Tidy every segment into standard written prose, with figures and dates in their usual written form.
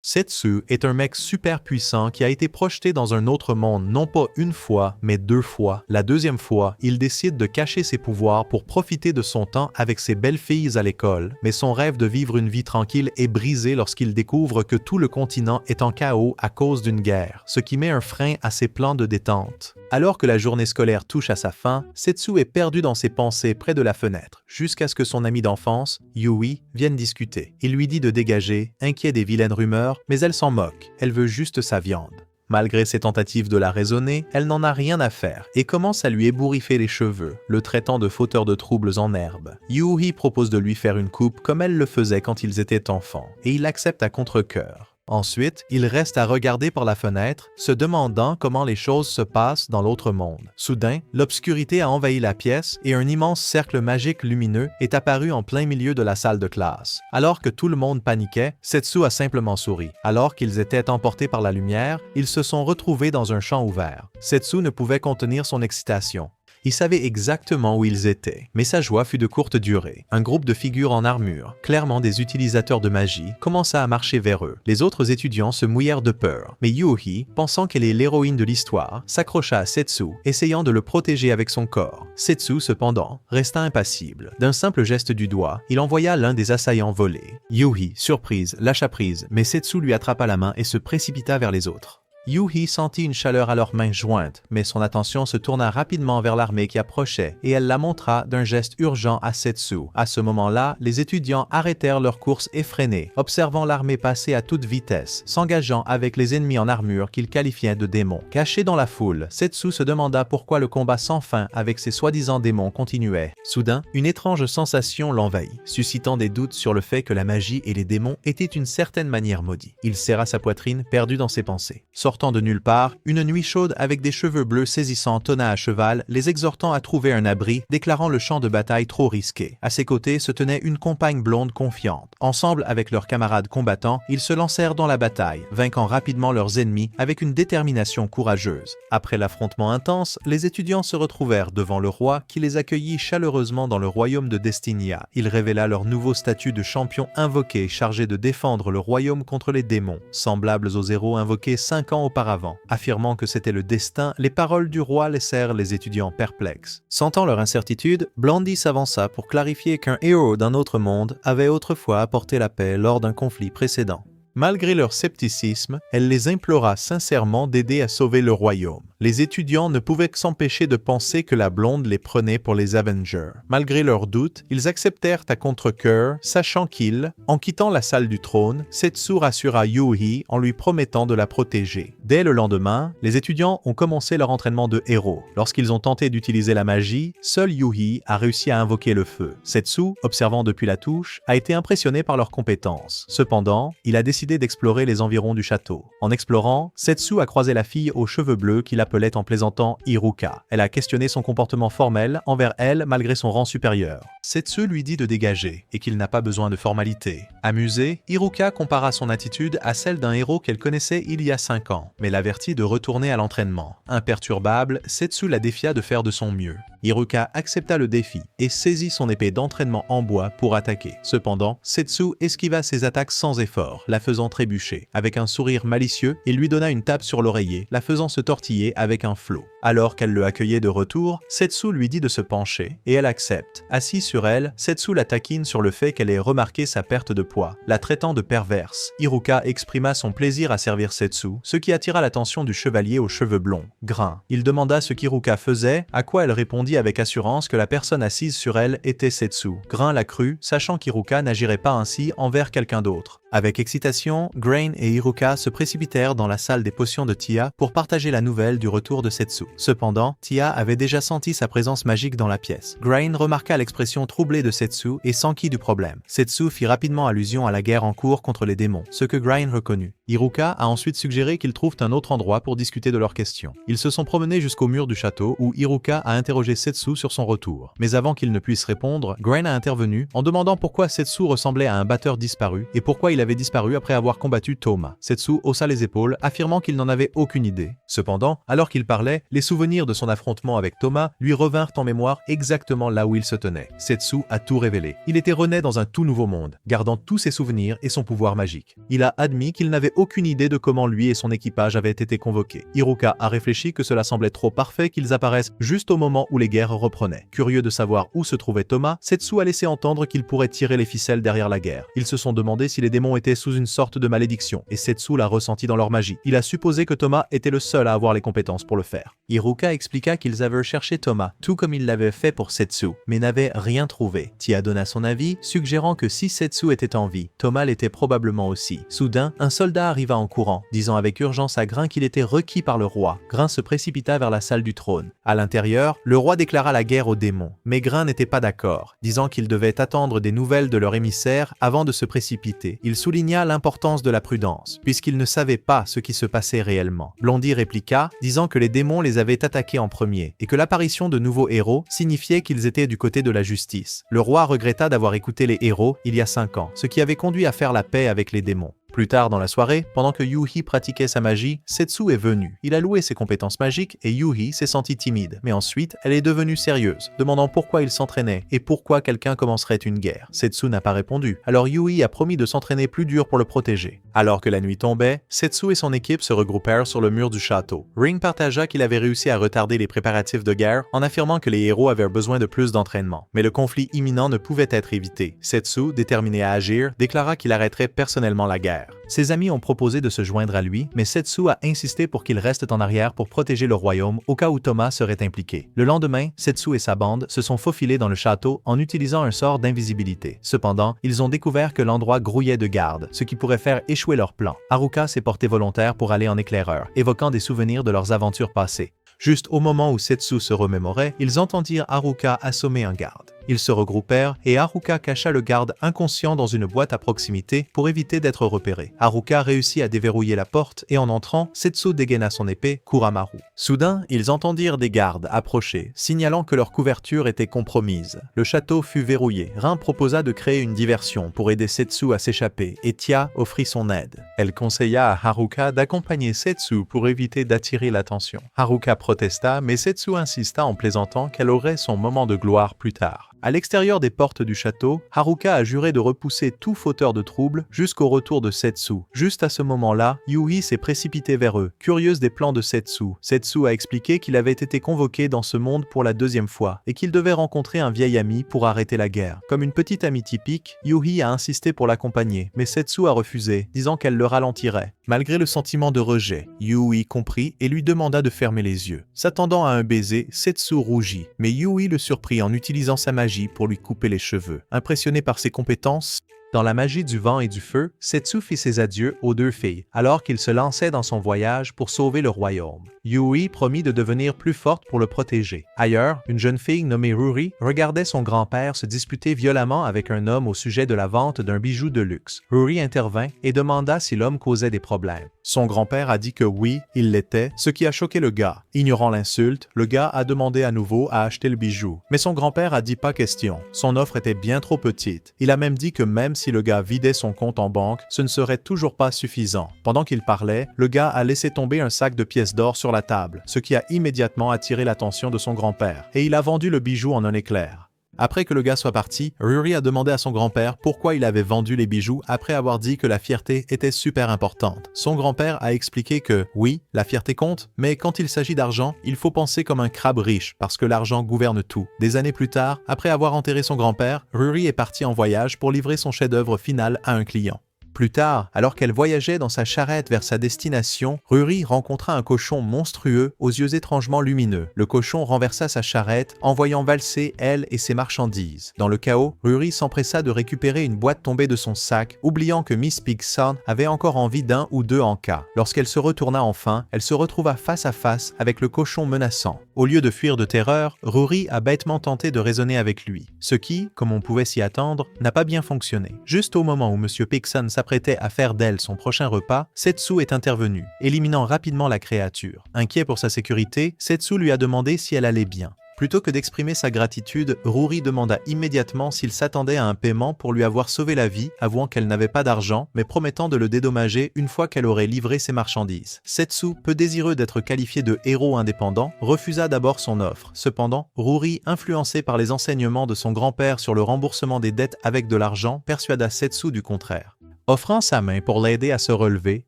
Setsu est un mec super puissant qui a été projeté dans un autre monde non pas une fois, mais 2 fois. La deuxième fois, il décide de cacher ses pouvoirs pour profiter de son temps avec ses belles filles à l'école, mais son rêve de vivre une vie tranquille est brisé lorsqu'il découvre que tout le continent est en chaos à cause d'une guerre, ce qui met un frein à ses plans de détente. Alors que la journée scolaire touche à sa fin, Setsu est perdu dans ses pensées près de la fenêtre, jusqu'à ce que son ami d'enfance, Yui, vienne discuter. Il lui dit de dégager, inquiet des vilaines rumeurs, mais elle s'en moque, elle veut juste sa viande. Malgré ses tentatives de la raisonner, elle n'en a rien à faire et commence à lui ébouriffer les cheveux, le traitant de fauteur de troubles en herbe. Yui propose de lui faire une coupe comme elle le faisait quand ils étaient enfants, et il accepte à contre-cœur. Ensuite, il reste à regarder par la fenêtre, se demandant comment les choses se passent dans l'autre monde. Soudain, l'obscurité a envahi la pièce et un immense cercle magique lumineux est apparu en plein milieu de la salle de classe. Alors que tout le monde paniquait, Setsu a simplement souri. Alors qu'ils étaient emportés par la lumière, ils se sont retrouvés dans un champ ouvert. Setsu ne pouvait contenir son excitation. Il savait exactement où ils étaient, mais sa joie fut de courte durée. Un groupe de figures en armure, clairement des utilisateurs de magie, commença à marcher vers eux. Les autres étudiants se mouillèrent de peur, mais Yui, pensant qu'elle est l'héroïne de l'histoire, s'accrocha à Setsu, essayant de le protéger avec son corps. Setsu, cependant, resta impassible. D'un simple geste du doigt, il envoya l'un des assaillants voler. Yui, surprise, lâcha prise, mais Setsu lui attrapa la main et se précipita vers les autres. Yui sentit une chaleur à leurs mains jointes, mais son attention se tourna rapidement vers l'armée qui approchait et elle la montra d'un geste urgent à Setsu. À ce moment-là, les étudiants arrêtèrent leur course effrénée, observant l'armée passer à toute vitesse, s'engageant avec les ennemis en armure qu'ils qualifiaient de démons. Caché dans la foule, Setsu se demanda pourquoi le combat sans fin avec ces soi-disant démons continuait. Soudain, une étrange sensation l'envahit, suscitant des doutes sur le fait que la magie et les démons étaient d'une certaine manière maudits. Il serra sa poitrine, perdu dans ses pensées. Sortant de nulle part, une nuit chaude avec des cheveux bleus saisissants tonna à cheval, les exhortant à trouver un abri, déclarant le champ de bataille trop risqué. À ses côtés se tenait une compagne blonde confiante. Ensemble avec leurs camarades combattants, ils se lancèrent dans la bataille, vainquant rapidement leurs ennemis avec une détermination courageuse. Après l'affrontement intense, les étudiants se retrouvèrent devant le roi qui les accueillit chaleureusement dans le royaume de Destinia. Il révéla leur nouveau statut de champion invoqué chargé de défendre le royaume contre les démons, semblables aux héros invoqués 5 ans auparavant. Affirmant que c'était le destin, les paroles du roi laissèrent les étudiants perplexes. Sentant leur incertitude, Blondie s'avança pour clarifier qu'un héros d'un autre monde avait autrefois apporté la paix lors d'un conflit précédent. Malgré leur scepticisme, elle les implora sincèrement d'aider à sauver le royaume. Les étudiants ne pouvaient que s'empêcher de penser que la blonde les prenait pour les Avengers. Malgré leurs doutes, ils acceptèrent à contre-cœur, sachant qu'ils, en quittant la salle du trône, Setsu rassura Yui en lui promettant de la protéger. Dès le lendemain, les étudiants ont commencé leur entraînement de héros. Lorsqu'ils ont tenté d'utiliser la magie, seul Yui a réussi à invoquer le feu. Setsu, observant depuis la touche, a été impressionné par leurs compétences. Cependant, il a décidé d'explorer les environs du château. En explorant, Setsu a croisé la fille aux cheveux bleus qu'il appelait en plaisantant Iruka. Elle a questionné son comportement formel envers elle malgré son rang supérieur. Setsu lui dit de dégager et qu'il n'a pas besoin de formalité. Amusée, Iruka compara son attitude à celle d'un héros qu'elle connaissait il y a 5 ans, mais l'avertit de retourner à l'entraînement. Imperturbable, Setsu la défia de faire de son mieux. Iruka accepta le défi et saisit son épée d'entraînement en bois pour attaquer. Cependant, Setsu esquiva ses attaques sans effort, la faisant trébucher. Avec un sourire malicieux, il lui donna une tape sur l'oreiller, la faisant se tortiller avec un flot. Alors qu'elle le accueillait de retour, Setsu lui dit de se pencher, et elle accepte. Assis sur elle, Setsu la taquine sur le fait qu'elle ait remarqué sa perte de poids, la traitant de perverse. Iruka exprima son plaisir à servir Setsu, ce qui attira l'attention du chevalier aux cheveux blonds, Grain. Il demanda ce qu'Iruka faisait, à quoi elle répondit avec assurance que la personne assise sur elle était Setsu. Grain la crut, sachant qu'Iruka n'agirait pas ainsi envers quelqu'un d'autre. Avec excitation, Grain et Iruka se précipitèrent dans la salle des potions de Tia pour partager la nouvelle du retour de Setsu. Cependant, Tia avait déjà senti sa présence magique dans la pièce. Grain remarqua l'expression troublée de Setsu et s'enquit du problème. Setsu fit rapidement allusion à la guerre en cours contre les démons, ce que Grain reconnut. Iruka a ensuite suggéré qu'ils trouvent un autre endroit pour discuter de leurs questions. Ils se sont promenés jusqu'au mur du château où Iruka a interrogé Setsu sur son retour. Mais avant qu'il ne puisse répondre, Grain a intervenu en demandant pourquoi Setsu ressemblait à un batteur disparu et pourquoi il avait disparu après avoir combattu Toma. Setsu haussa les épaules, affirmant qu'il n'en avait aucune idée. Cependant, alors qu'il parlait, les souvenirs de son affrontement avec Thomas lui revinrent en mémoire exactement là où il se tenait. Setsu a tout révélé. Il était rené dans un tout nouveau monde, gardant tous ses souvenirs et son pouvoir magique. Il a admis qu'il n'avait aucune idée de comment lui et son équipage avaient été convoqués. Hiruka a réfléchi que cela semblait trop parfait qu'ils apparaissent juste au moment où les guerres reprenaient. Curieux de savoir où se trouvait Thomas, Setsu a laissé entendre qu'il pourrait tirer les ficelles derrière la guerre. Ils se sont demandé si les démons étaient sous une sorte de malédiction, et Setsu l'a ressenti dans leur magie. Il a supposé que Thomas était le seul à avoir les compétences pour le faire. Hiruka expliqua qu'ils avaient cherché Thomas, tout comme il l'avait fait pour Setsu, mais n'avaient rien trouvé. Tia donna son avis, suggérant que si Setsu était en vie, Thomas l'était probablement aussi. Soudain, un soldat arriva en courant, disant avec urgence à Grain qu'il était requis par le roi. Grain se précipita vers la salle du trône. À l'intérieur, le roi déclara la guerre aux démons, mais Grain n'était pas d'accord, disant qu'il devait attendre des nouvelles de leur émissaire avant de se précipiter. Il souligna l'importance de la prudence, puisqu'il ne savait pas ce qui se passait réellement. Blondie répliqua, disant que les démons les avaient attaqués en premier, et que l'apparition de nouveaux héros signifiait qu'ils étaient du côté de la justice. Le roi regretta d'avoir écouté les héros il y a 5 ans, ce qui avait conduit à faire la paix avec les démons. Plus tard dans la soirée, pendant que Yuhi pratiquait sa magie, Setsu est venue. Il a loué ses compétences magiques et Yuhi s'est sentie timide. Mais ensuite, elle est devenue sérieuse, demandant pourquoi il s'entraînait et pourquoi quelqu'un commencerait une guerre. Setsu n'a pas répondu, alors Yuhi a promis de s'entraîner plus dur pour le protéger. Alors que la nuit tombait, Setsu et son équipe se regroupèrent sur le mur du château. Ring partagea qu'il avait réussi à retarder les préparatifs de guerre en affirmant que les héros avaient besoin de plus d'entraînement. Mais le conflit imminent ne pouvait être évité. Setsu, déterminé à agir, déclara qu'il arrêterait personnellement la guerre. Ses amis ont proposé de se joindre à lui, mais Setsu a insisté pour qu'il reste en arrière pour protéger le royaume au cas où Thomas serait impliqué. Le lendemain, Setsu et sa bande se sont faufilés dans le château en utilisant un sort d'invisibilité. Cependant, ils ont découvert que l'endroit grouillait de gardes, ce qui pourrait faire échouer leur plan. Haruka s'est porté volontaire pour aller en éclaireur, évoquant des souvenirs de leurs aventures passées. Juste au moment où Setsu se remémorait, ils entendirent Haruka assommer un garde. Ils se regroupèrent et Haruka cacha le garde inconscient dans une boîte à proximité pour éviter d'être repéré. Haruka réussit à déverrouiller la porte et en entrant, Setsu dégaina son épée Kuramaru. Soudain, ils entendirent des gardes approcher, signalant que leur couverture était compromise. Le château fut verrouillé. Rin proposa de créer une diversion pour aider Setsu à s'échapper et Tia offrit son aide. Elle conseilla à Haruka d'accompagner Setsu pour éviter d'attirer l'attention. Haruka protesta, mais Setsu insista en plaisantant qu'elle aurait son moment de gloire plus tard. À l'extérieur des portes du château, Haruka a juré de repousser tout fauteur de troubles jusqu'au retour de Setsu. Juste à ce moment-là, Yuhi s'est précipité vers eux, curieuse des plans de Setsu. Setsu a expliqué qu'il avait été convoqué dans ce monde pour la 2e fois et qu'il devait rencontrer un vieil ami pour arrêter la guerre. Comme une petite amie typique, Yuhi a insisté pour l'accompagner, mais Setsu a refusé, disant qu'elle le ralentirait. Malgré le sentiment de rejet, Yuhi comprit et lui demanda de fermer les yeux. S'attendant à un baiser, Setsu rougit, mais Yuhi le surprit en utilisant sa magie pour lui couper les cheveux. Impressionné par ses compétences dans la magie du vent et du feu, Setsu fit ses adieux aux 2 filles, alors qu'il se lançait dans son voyage pour sauver le royaume. Yui promit de devenir plus forte pour le protéger. Ailleurs, une jeune fille nommée Ruri regardait son grand-père se disputer violemment avec un homme au sujet de la vente d'un bijou de luxe. Ruri intervint et demanda si l'homme causait des problèmes. Son grand-père a dit que oui, il l'était, ce qui a choqué le gars. Ignorant l'insulte, le gars a demandé à nouveau à acheter le bijou. Mais son grand-père a dit pas question. Son offre était bien trop petite. Il a même dit que même si le gars vidait son compte en banque, ce ne serait toujours pas suffisant. Pendant qu'il parlait, le gars a laissé tomber un sac de pièces d'or sur la table, ce qui a immédiatement attiré l'attention de son grand-père, et il a vendu le bijou en un éclair. Après que le gars soit parti, Ruri a demandé à son grand-père pourquoi il avait vendu les bijoux après avoir dit que la fierté était super importante. Son grand-père a expliqué que, oui, la fierté compte, mais quand il s'agit d'argent, il faut penser comme un crabe riche parce que l'argent gouverne tout. Des années plus tard, après avoir enterré son grand-père, Ruri est parti en voyage pour livrer son chef-d'œuvre final à un client. Plus tard, alors qu'elle voyageait dans sa charrette vers sa destination, Ruri rencontra un cochon monstrueux aux yeux étrangement lumineux. Le cochon renversa sa charrette, envoyant valser elle et ses marchandises. Dans le chaos, Ruri s'empressa de récupérer une boîte tombée de son sac, oubliant que Miss Pigson avait encore envie d'un ou 2 en cas. Lorsqu'elle se retourna enfin, elle se retrouva face à face avec le cochon menaçant. Au lieu de fuir de terreur, Ruri a bêtement tenté de raisonner avec lui, ce qui, comme on pouvait s'y attendre, n'a pas bien fonctionné. Juste au moment où M. Pigson s'apprêtait à faire d'elle son prochain repas, Setsu est intervenu, éliminant rapidement la créature. Inquiet pour sa sécurité, Setsu lui a demandé si elle allait bien. Plutôt que d'exprimer sa gratitude, Ruri demanda immédiatement s'il s'attendait à un paiement pour lui avoir sauvé la vie, avouant qu'elle n'avait pas d'argent, mais promettant de le dédommager une fois qu'elle aurait livré ses marchandises. Setsu, peu désireux d'être qualifié de héros indépendant, refusa d'abord son offre. Cependant, Ruri, influencé par les enseignements de son grand-père sur le remboursement des dettes avec de l'argent, persuada Setsu du contraire. Offrant sa main pour l'aider à se relever,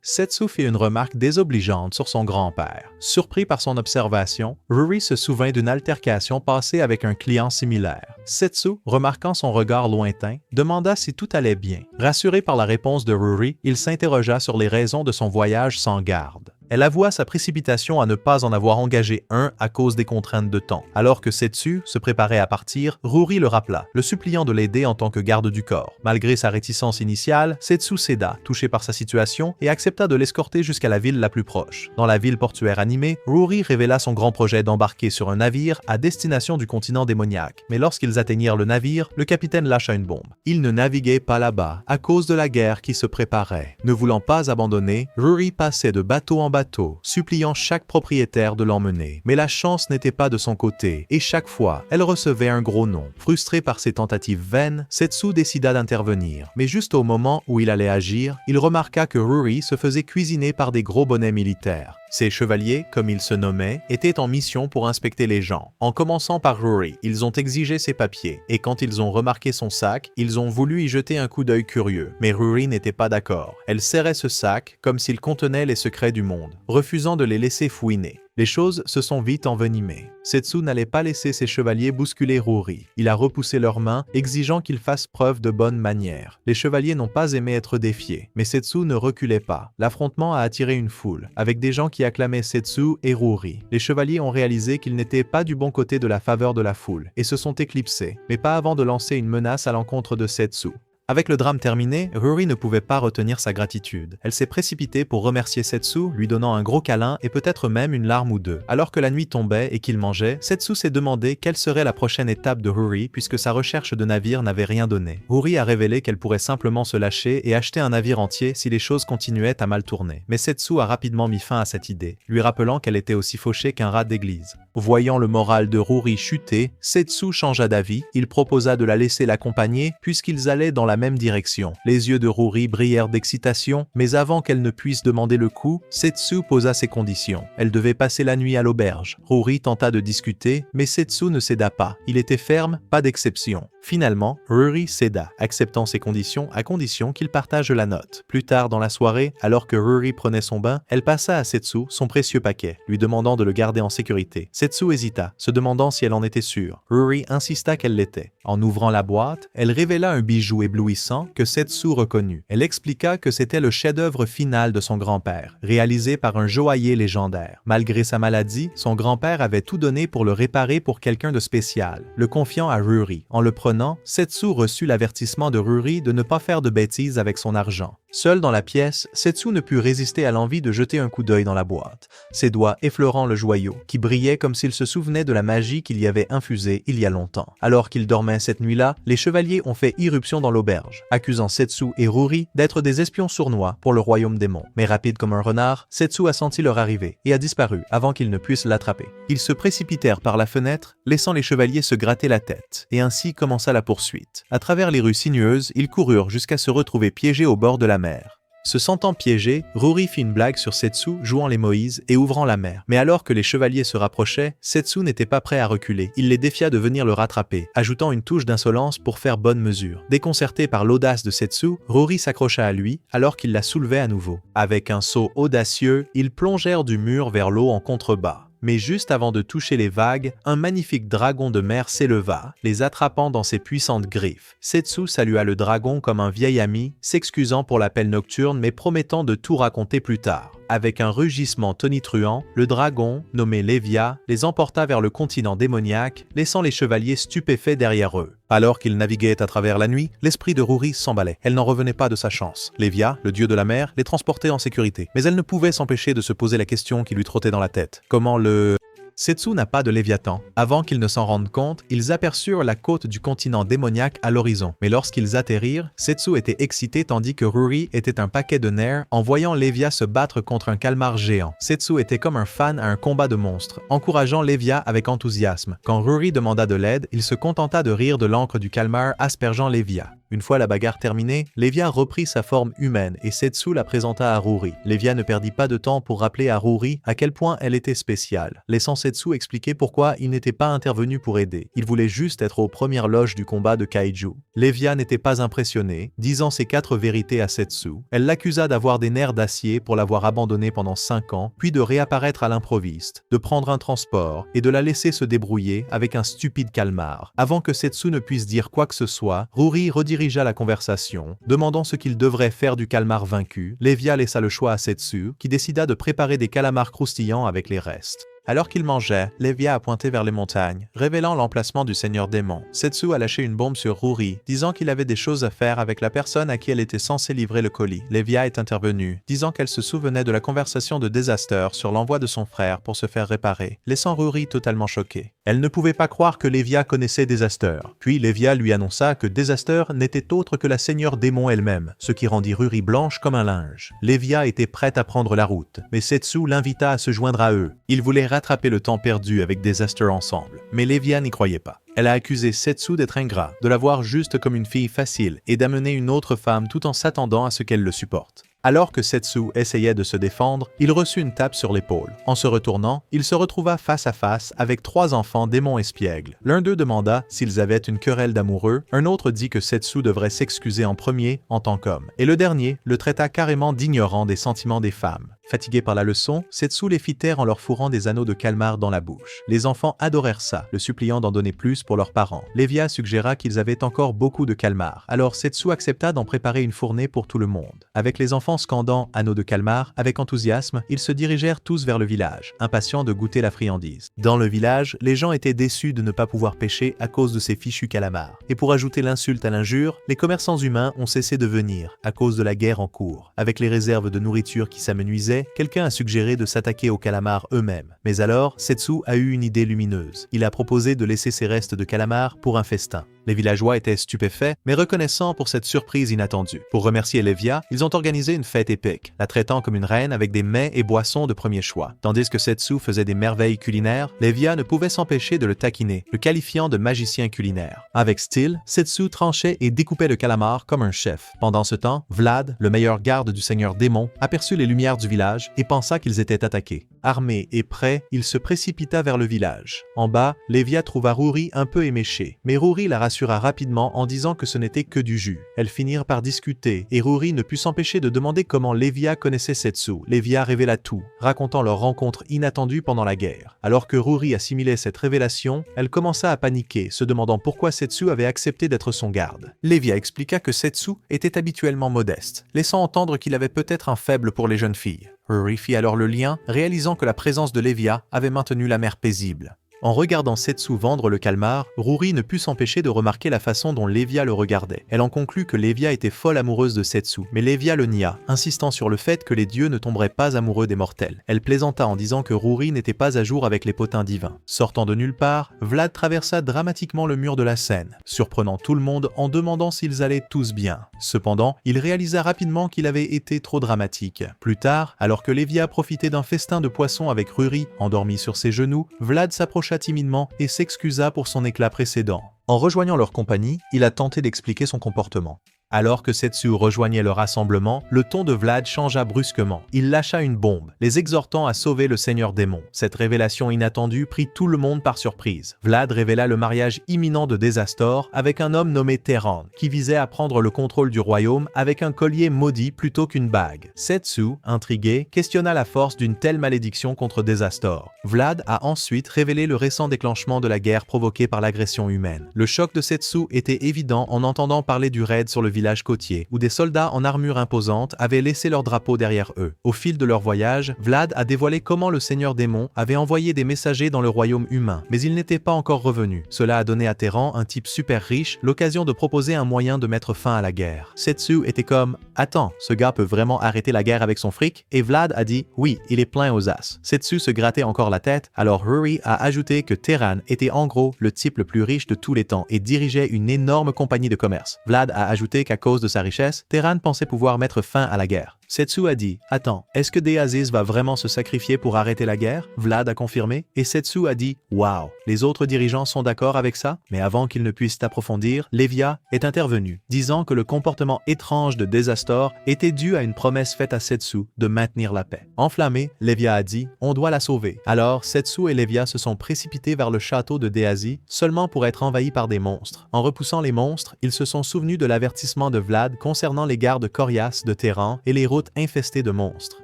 Setsu fit une remarque désobligeante sur son grand-père. Surpris par son observation, Ruri se souvint d'une altercation passée avec un client similaire. Setsu, remarquant son regard lointain, demanda si tout allait bien. Rassuré par la réponse de Ruri, il s'interrogea sur les raisons de son voyage sans garde. Elle avoua sa précipitation à ne pas en avoir engagé un à cause des contraintes de temps. Alors que Setsu se préparait à partir, Ruri le rappela, le suppliant de l'aider en tant que garde du corps. Malgré sa réticence initiale, Setsu céda, touché par sa situation, et accepta de l'escorter jusqu'à la ville la plus proche. Dans la ville portuaire animée, Ruri révéla son grand projet d'embarquer sur un navire à destination du continent démoniaque. Mais lorsqu'ils atteignirent le navire, le capitaine lâcha une bombe. Il ne naviguait pas là-bas, à cause de la guerre qui se préparait. Ne voulant pas abandonner, Ruri passait de bateau en bateau, suppliant chaque propriétaire de l'emmener. Mais la chance n'était pas de son côté, et chaque fois, elle recevait un gros non. Frustré par ses tentatives vaines, Setsu décida d'intervenir. Mais juste au moment où il allait agir, il remarqua que Ruri se faisait cuisiner par des gros bonnets militaires. Ces chevaliers, comme ils se nommaient, étaient en mission pour inspecter les gens. En commençant par Ruri, ils ont exigé ses papiers, et quand ils ont remarqué son sac, ils ont voulu y jeter un coup d'œil curieux. Mais Ruri n'était pas d'accord. Elle serrait ce sac comme s'il contenait les secrets du monde, refusant de les laisser fouiner. Les choses se sont vite envenimées. Setsu n'allait pas laisser ses chevaliers bousculer Ruri. Il a repoussé leurs mains, exigeant qu'ils fassent preuve de bonne manière. Les chevaliers n'ont pas aimé être défiés, mais Setsu ne reculait pas. L'affrontement a attiré une foule, avec des gens qui acclamaient Setsu et Ruri. Les chevaliers ont réalisé qu'ils n'étaient pas du bon côté de la faveur de la foule, et se sont éclipsés, mais pas avant de lancer une menace à l'encontre de Setsu. Avec le drame terminé, Ruri ne pouvait pas retenir sa gratitude. Elle s'est précipitée pour remercier Setsu, lui donnant un gros câlin et peut-être même une larme ou deux. Alors que la nuit tombait et qu'il mangeait, Setsu s'est demandé quelle serait la prochaine étape de Ruri puisque sa recherche de navire n'avait rien donné. Ruri a révélé qu'elle pourrait simplement se lâcher et acheter un navire entier si les choses continuaient à mal tourner. Mais Setsu a rapidement mis fin à cette idée, lui rappelant qu'elle était aussi fauchée qu'un rat d'église. Voyant le moral de Ruri chuter, Setsu changea d'avis. Il proposa de la laisser l'accompagner puisqu'ils allaient dans la même direction. Les yeux de Ruri brillèrent d'excitation, mais avant qu'elle ne puisse demander le coup, Setsu posa ses conditions. Elle devait passer la nuit à l'auberge. Ruri tenta de discuter, mais Setsu ne céda pas. Il était ferme, pas d'exception. Finalement, Ruri céda, acceptant ses conditions à condition qu'il partage la note. Plus tard dans la soirée, alors que Ruri prenait son bain, elle passa à Setsu son précieux paquet, lui demandant de le garder en sécurité. Setsu hésita, se demandant si elle en était sûre. Ruri insista qu'elle l'était. En ouvrant la boîte, elle révéla un bijou éblouissant que Setsu reconnut. Elle expliqua que c'était le chef-d'œuvre final de son grand-père, réalisé par un joaillier légendaire. Malgré sa maladie, son grand-père avait tout donné pour le réparer pour quelqu'un de spécial, le confiant à Ruri. En le prenant, Setsu reçut l'avertissement de Ruri de ne pas faire de bêtises avec son argent. Seul dans la pièce, Setsu ne put résister à l'envie de jeter un coup d'œil dans la boîte, ses doigts effleurant le joyau, qui brillait comme s'il se souvenait de la magie qu'il y avait infusée il y a longtemps. Alors qu'il dormait cette nuit-là, les chevaliers ont fait irruption dans l'auberge, accusant Setsu et Ruri d'être des espions sournois pour le royaume démon. Mais rapide comme un renard, Setsu a senti leur arrivée et a disparu avant qu'ils ne puissent l'attraper. Ils se précipitèrent par la fenêtre, laissant les chevaliers se gratter la tête, et ainsi commença la poursuite. À travers les rues sinueuses, ils coururent jusqu'à se retrouver piégés au bord de la mer. Se sentant piégé, Ruri fit une blague sur Setsu, jouant les Moïse et ouvrant la mer. Mais alors que les chevaliers se rapprochaient, Setsu n'était pas prêt à reculer. Il les défia de venir le rattraper, ajoutant une touche d'insolence pour faire bonne mesure. Déconcerté par l'audace de Setsu, Ruri s'accrocha à lui alors qu'il la soulevait à nouveau. Avec un saut audacieux, ils plongèrent du mur vers l'eau en contrebas. Mais juste avant de toucher les vagues, un magnifique dragon de mer s'éleva, les attrapant dans ses puissantes griffes. Setsu salua le dragon comme un vieil ami, s'excusant pour l'appel nocturne mais promettant de tout raconter plus tard. Avec un rugissement tonitruant, le dragon, nommé Lévia, les emporta vers le continent démoniaque, laissant les chevaliers stupéfaits derrière eux. Alors qu'ils naviguaient à travers la nuit, l'esprit de Ruri s'emballait. Elle n'en revenait pas de sa chance. Lévia, le dieu de la mer, les transportait en sécurité. Mais elle ne pouvait s'empêcher de se poser la question qui lui trottait dans la tête. Comment le Setsu n'a pas de Léviathan. Avant qu'ils ne s'en rendent compte, ils aperçurent la côte du continent démoniaque à l'horizon. Mais lorsqu'ils atterrirent, Setsu était excité tandis que Ruri était un paquet de nerfs en voyant Lévia se battre contre un calmar géant. Setsu était comme un fan à un combat de monstres, encourageant Lévia avec enthousiasme. Quand Ruri demanda de l'aide, il se contenta de rire de l'encre du calmar aspergeant Lévia. Une fois la bagarre terminée, Lévia reprit sa forme humaine et Setsu la présenta à Ruri. Lévia ne perdit pas de temps pour rappeler à Ruri à quel point elle était spéciale, laissant Setsu expliquer pourquoi il n'était pas intervenu pour aider. Il voulait juste être aux premières loges du combat de Kaiju. Lévia n'était pas impressionnée, disant ses 4 vérités à Setsu. Elle l'accusa d'avoir des nerfs d'acier pour l'avoir abandonnée pendant 5 ans, puis de réapparaître à l'improviste, de prendre un transport et de la laisser se débrouiller avec un stupide calmar. Avant que Setsu ne puisse dire quoi que ce soit, Ruri redirigea la conversation, demandant ce qu'il devrait faire du calmar vaincu. Lévia laissa le choix à Setsu, qui décida de préparer des calamars croustillants avec les restes. Alors qu'il mangeait, Lévia a pointé vers les montagnes, révélant l'emplacement du Seigneur Démon. Setsu a lâché une bombe sur Ruri, disant qu'il avait des choses à faire avec la personne à qui elle était censée livrer le colis. Lévia est intervenue, disant qu'elle se souvenait de la conversation de Disaster sur l'envoi de son frère pour se faire réparer, laissant Ruri totalement choquée. Elle ne pouvait pas croire que Lévia connaissait Disaster. Puis Lévia lui annonça que Disaster n'était autre que la Seigneur Démon elle-même, ce qui rendit Ruri blanche comme un linge. Lévia était prête à prendre la route, mais Setsu l'invita à se joindre à eux. Il voulait rattraper le temps perdu avec Disaster ensemble, mais Lévia n'y croyait pas. Elle a accusé Setsu d'être ingrat, de la voir juste comme une fille facile et d'amener une autre femme tout en s'attendant à ce qu'elle le supporte. Alors que Setsu essayait de se défendre, il reçut une tape sur l'épaule. En se retournant, il se retrouva face à face avec 3 enfants démons espiègles. L'un d'eux demanda s'ils avaient une querelle d'amoureux, un autre dit que Setsu devrait s'excuser en premier en tant qu'homme, et le dernier le traita carrément d'ignorant des sentiments des femmes. Fatigués par la leçon, Setsu les fit taire en leur fourrant des anneaux de calmar dans la bouche. Les enfants adorèrent ça, le suppliant d'en donner plus pour leurs parents. Lévia suggéra qu'ils avaient encore beaucoup de calmar, alors Setsu accepta d'en préparer une fournée pour tout le monde. Avec les enfants scandant anneaux de calmar, avec enthousiasme, ils se dirigèrent tous vers le village, impatients de goûter la friandise. Dans le village, les gens étaient déçus de ne pas pouvoir pêcher à cause de ces fichus calamars. Et pour ajouter l'insulte à l'injure, les commerçants humains ont cessé de venir, à cause de la guerre en cours. Avec les réserves de nourriture qui s'amenuisaient, quelqu'un a suggéré de s'attaquer aux calamars eux-mêmes. Mais alors, Setsu a eu une idée lumineuse. Il a proposé de laisser ses restes de calamars pour un festin. Les villageois étaient stupéfaits, mais reconnaissants pour cette surprise inattendue. Pour remercier Lévia, ils ont organisé une fête épique, la traitant comme une reine avec des mets et boissons de premier choix. Tandis que Setsu faisait des merveilles culinaires, Lévia ne pouvait s'empêcher de le taquiner, le qualifiant de magicien culinaire. Avec style, Setsu tranchait et découpait le calamar comme un chef. Pendant ce temps, Vlad, le meilleur garde du Seigneur Démon, aperçut les lumières du village et pensa qu'ils étaient attaqués. Armé et prêt, il se précipita vers le village. En bas, Lévia trouva Ruri un peu éméché, mais Ruri la rassura rapidement en disant que ce n'était que du jus. Elles finirent par discuter et Ruri ne put s'empêcher de demander comment Lévia connaissait Setsu. Lévia révéla tout, racontant leur rencontre inattendue pendant la guerre. Alors que Ruri assimilait cette révélation, elle commença à paniquer, se demandant pourquoi Setsu avait accepté d'être son garde. Lévia expliqua que Setsu était habituellement modeste, laissant entendre qu'il avait peut-être un faible pour les jeunes filles. Ruri fit alors le lien, réalisant que la présence de Lévia avait maintenu la mère paisible. En regardant Setsu vendre le calmar, Ruri ne put s'empêcher de remarquer la façon dont Lévia le regardait. Elle en conclut que Lévia était folle amoureuse de Setsu, mais Lévia le nia, insistant sur le fait que les dieux ne tomberaient pas amoureux des mortels. Elle plaisanta en disant que Ruri n'était pas à jour avec les potins divins. Sortant de nulle part, Vlad traversa dramatiquement le mur de la scène, surprenant tout le monde en demandant s'ils allaient tous bien. Cependant, il réalisa rapidement qu'il avait été trop dramatique. Plus tard, alors que Lévia profitait d'un festin de poissons avec Ruri, endormi sur ses genoux, Vlad s'approcha timidement et s'excusa pour son éclat précédent. En rejoignant leur compagnie, il a tenté d'expliquer son comportement. Alors que Setsu rejoignait le rassemblement, le ton de Vlad changea brusquement. Il lâcha une bombe, les exhortant à sauver le Seigneur Démon. Cette révélation inattendue prit tout le monde par surprise. Vlad révéla le mariage imminent de Désastor avec un homme nommé Terran, qui visait à prendre le contrôle du royaume avec un collier maudit plutôt qu'une bague. Setsu, intrigué, questionna la force d'une telle malédiction contre Désastor. Vlad a ensuite révélé le récent déclenchement de la guerre provoquée par l'agression humaine. Le choc de Setsu était évident en entendant parler du raid sur le village côtier, où des soldats en armure imposante avaient laissé leur drapeau derrière eux. Au fil de leur voyage, Vlad a dévoilé comment le seigneur démon avait envoyé des messagers dans le royaume humain, mais il n'était pas encore revenu. Cela a donné à Terran, un type super riche, l'occasion de proposer un moyen de mettre fin à la guerre. Setsu était comme « Attends, ce gars peut vraiment arrêter la guerre avec son fric ?» Et Vlad a dit « Oui, il est plein aux as. » Setsu se grattait encore la tête, alors Huri a ajouté que Terran était en gros le type le plus riche de tous les temps et dirigeait une énorme compagnie de commerce. Vlad a ajouté qu'à cause de sa richesse, Terran pensait pouvoir mettre fin à la guerre. Setsu a dit « Attends, est-ce que Deaziz va vraiment se sacrifier pour arrêter la guerre ?» Vlad a confirmé et Setsu a dit « Wow, les autres dirigeants sont d'accord avec ça ?» Mais avant qu'ils ne puissent approfondir, Levia est intervenue, disant que le comportement étrange de Desastor était dû à une promesse faite à Setsu de maintenir la paix. Enflammée, Levia a dit « On doit la sauver ». Alors Setsu et Levia se sont précipités vers le château de Deazi seulement pour être envahis par des monstres. En repoussant les monstres, ils se sont souvenus de l'avertissement de Vlad concernant les gardes coriaces de Terran et les routes infestées de monstres.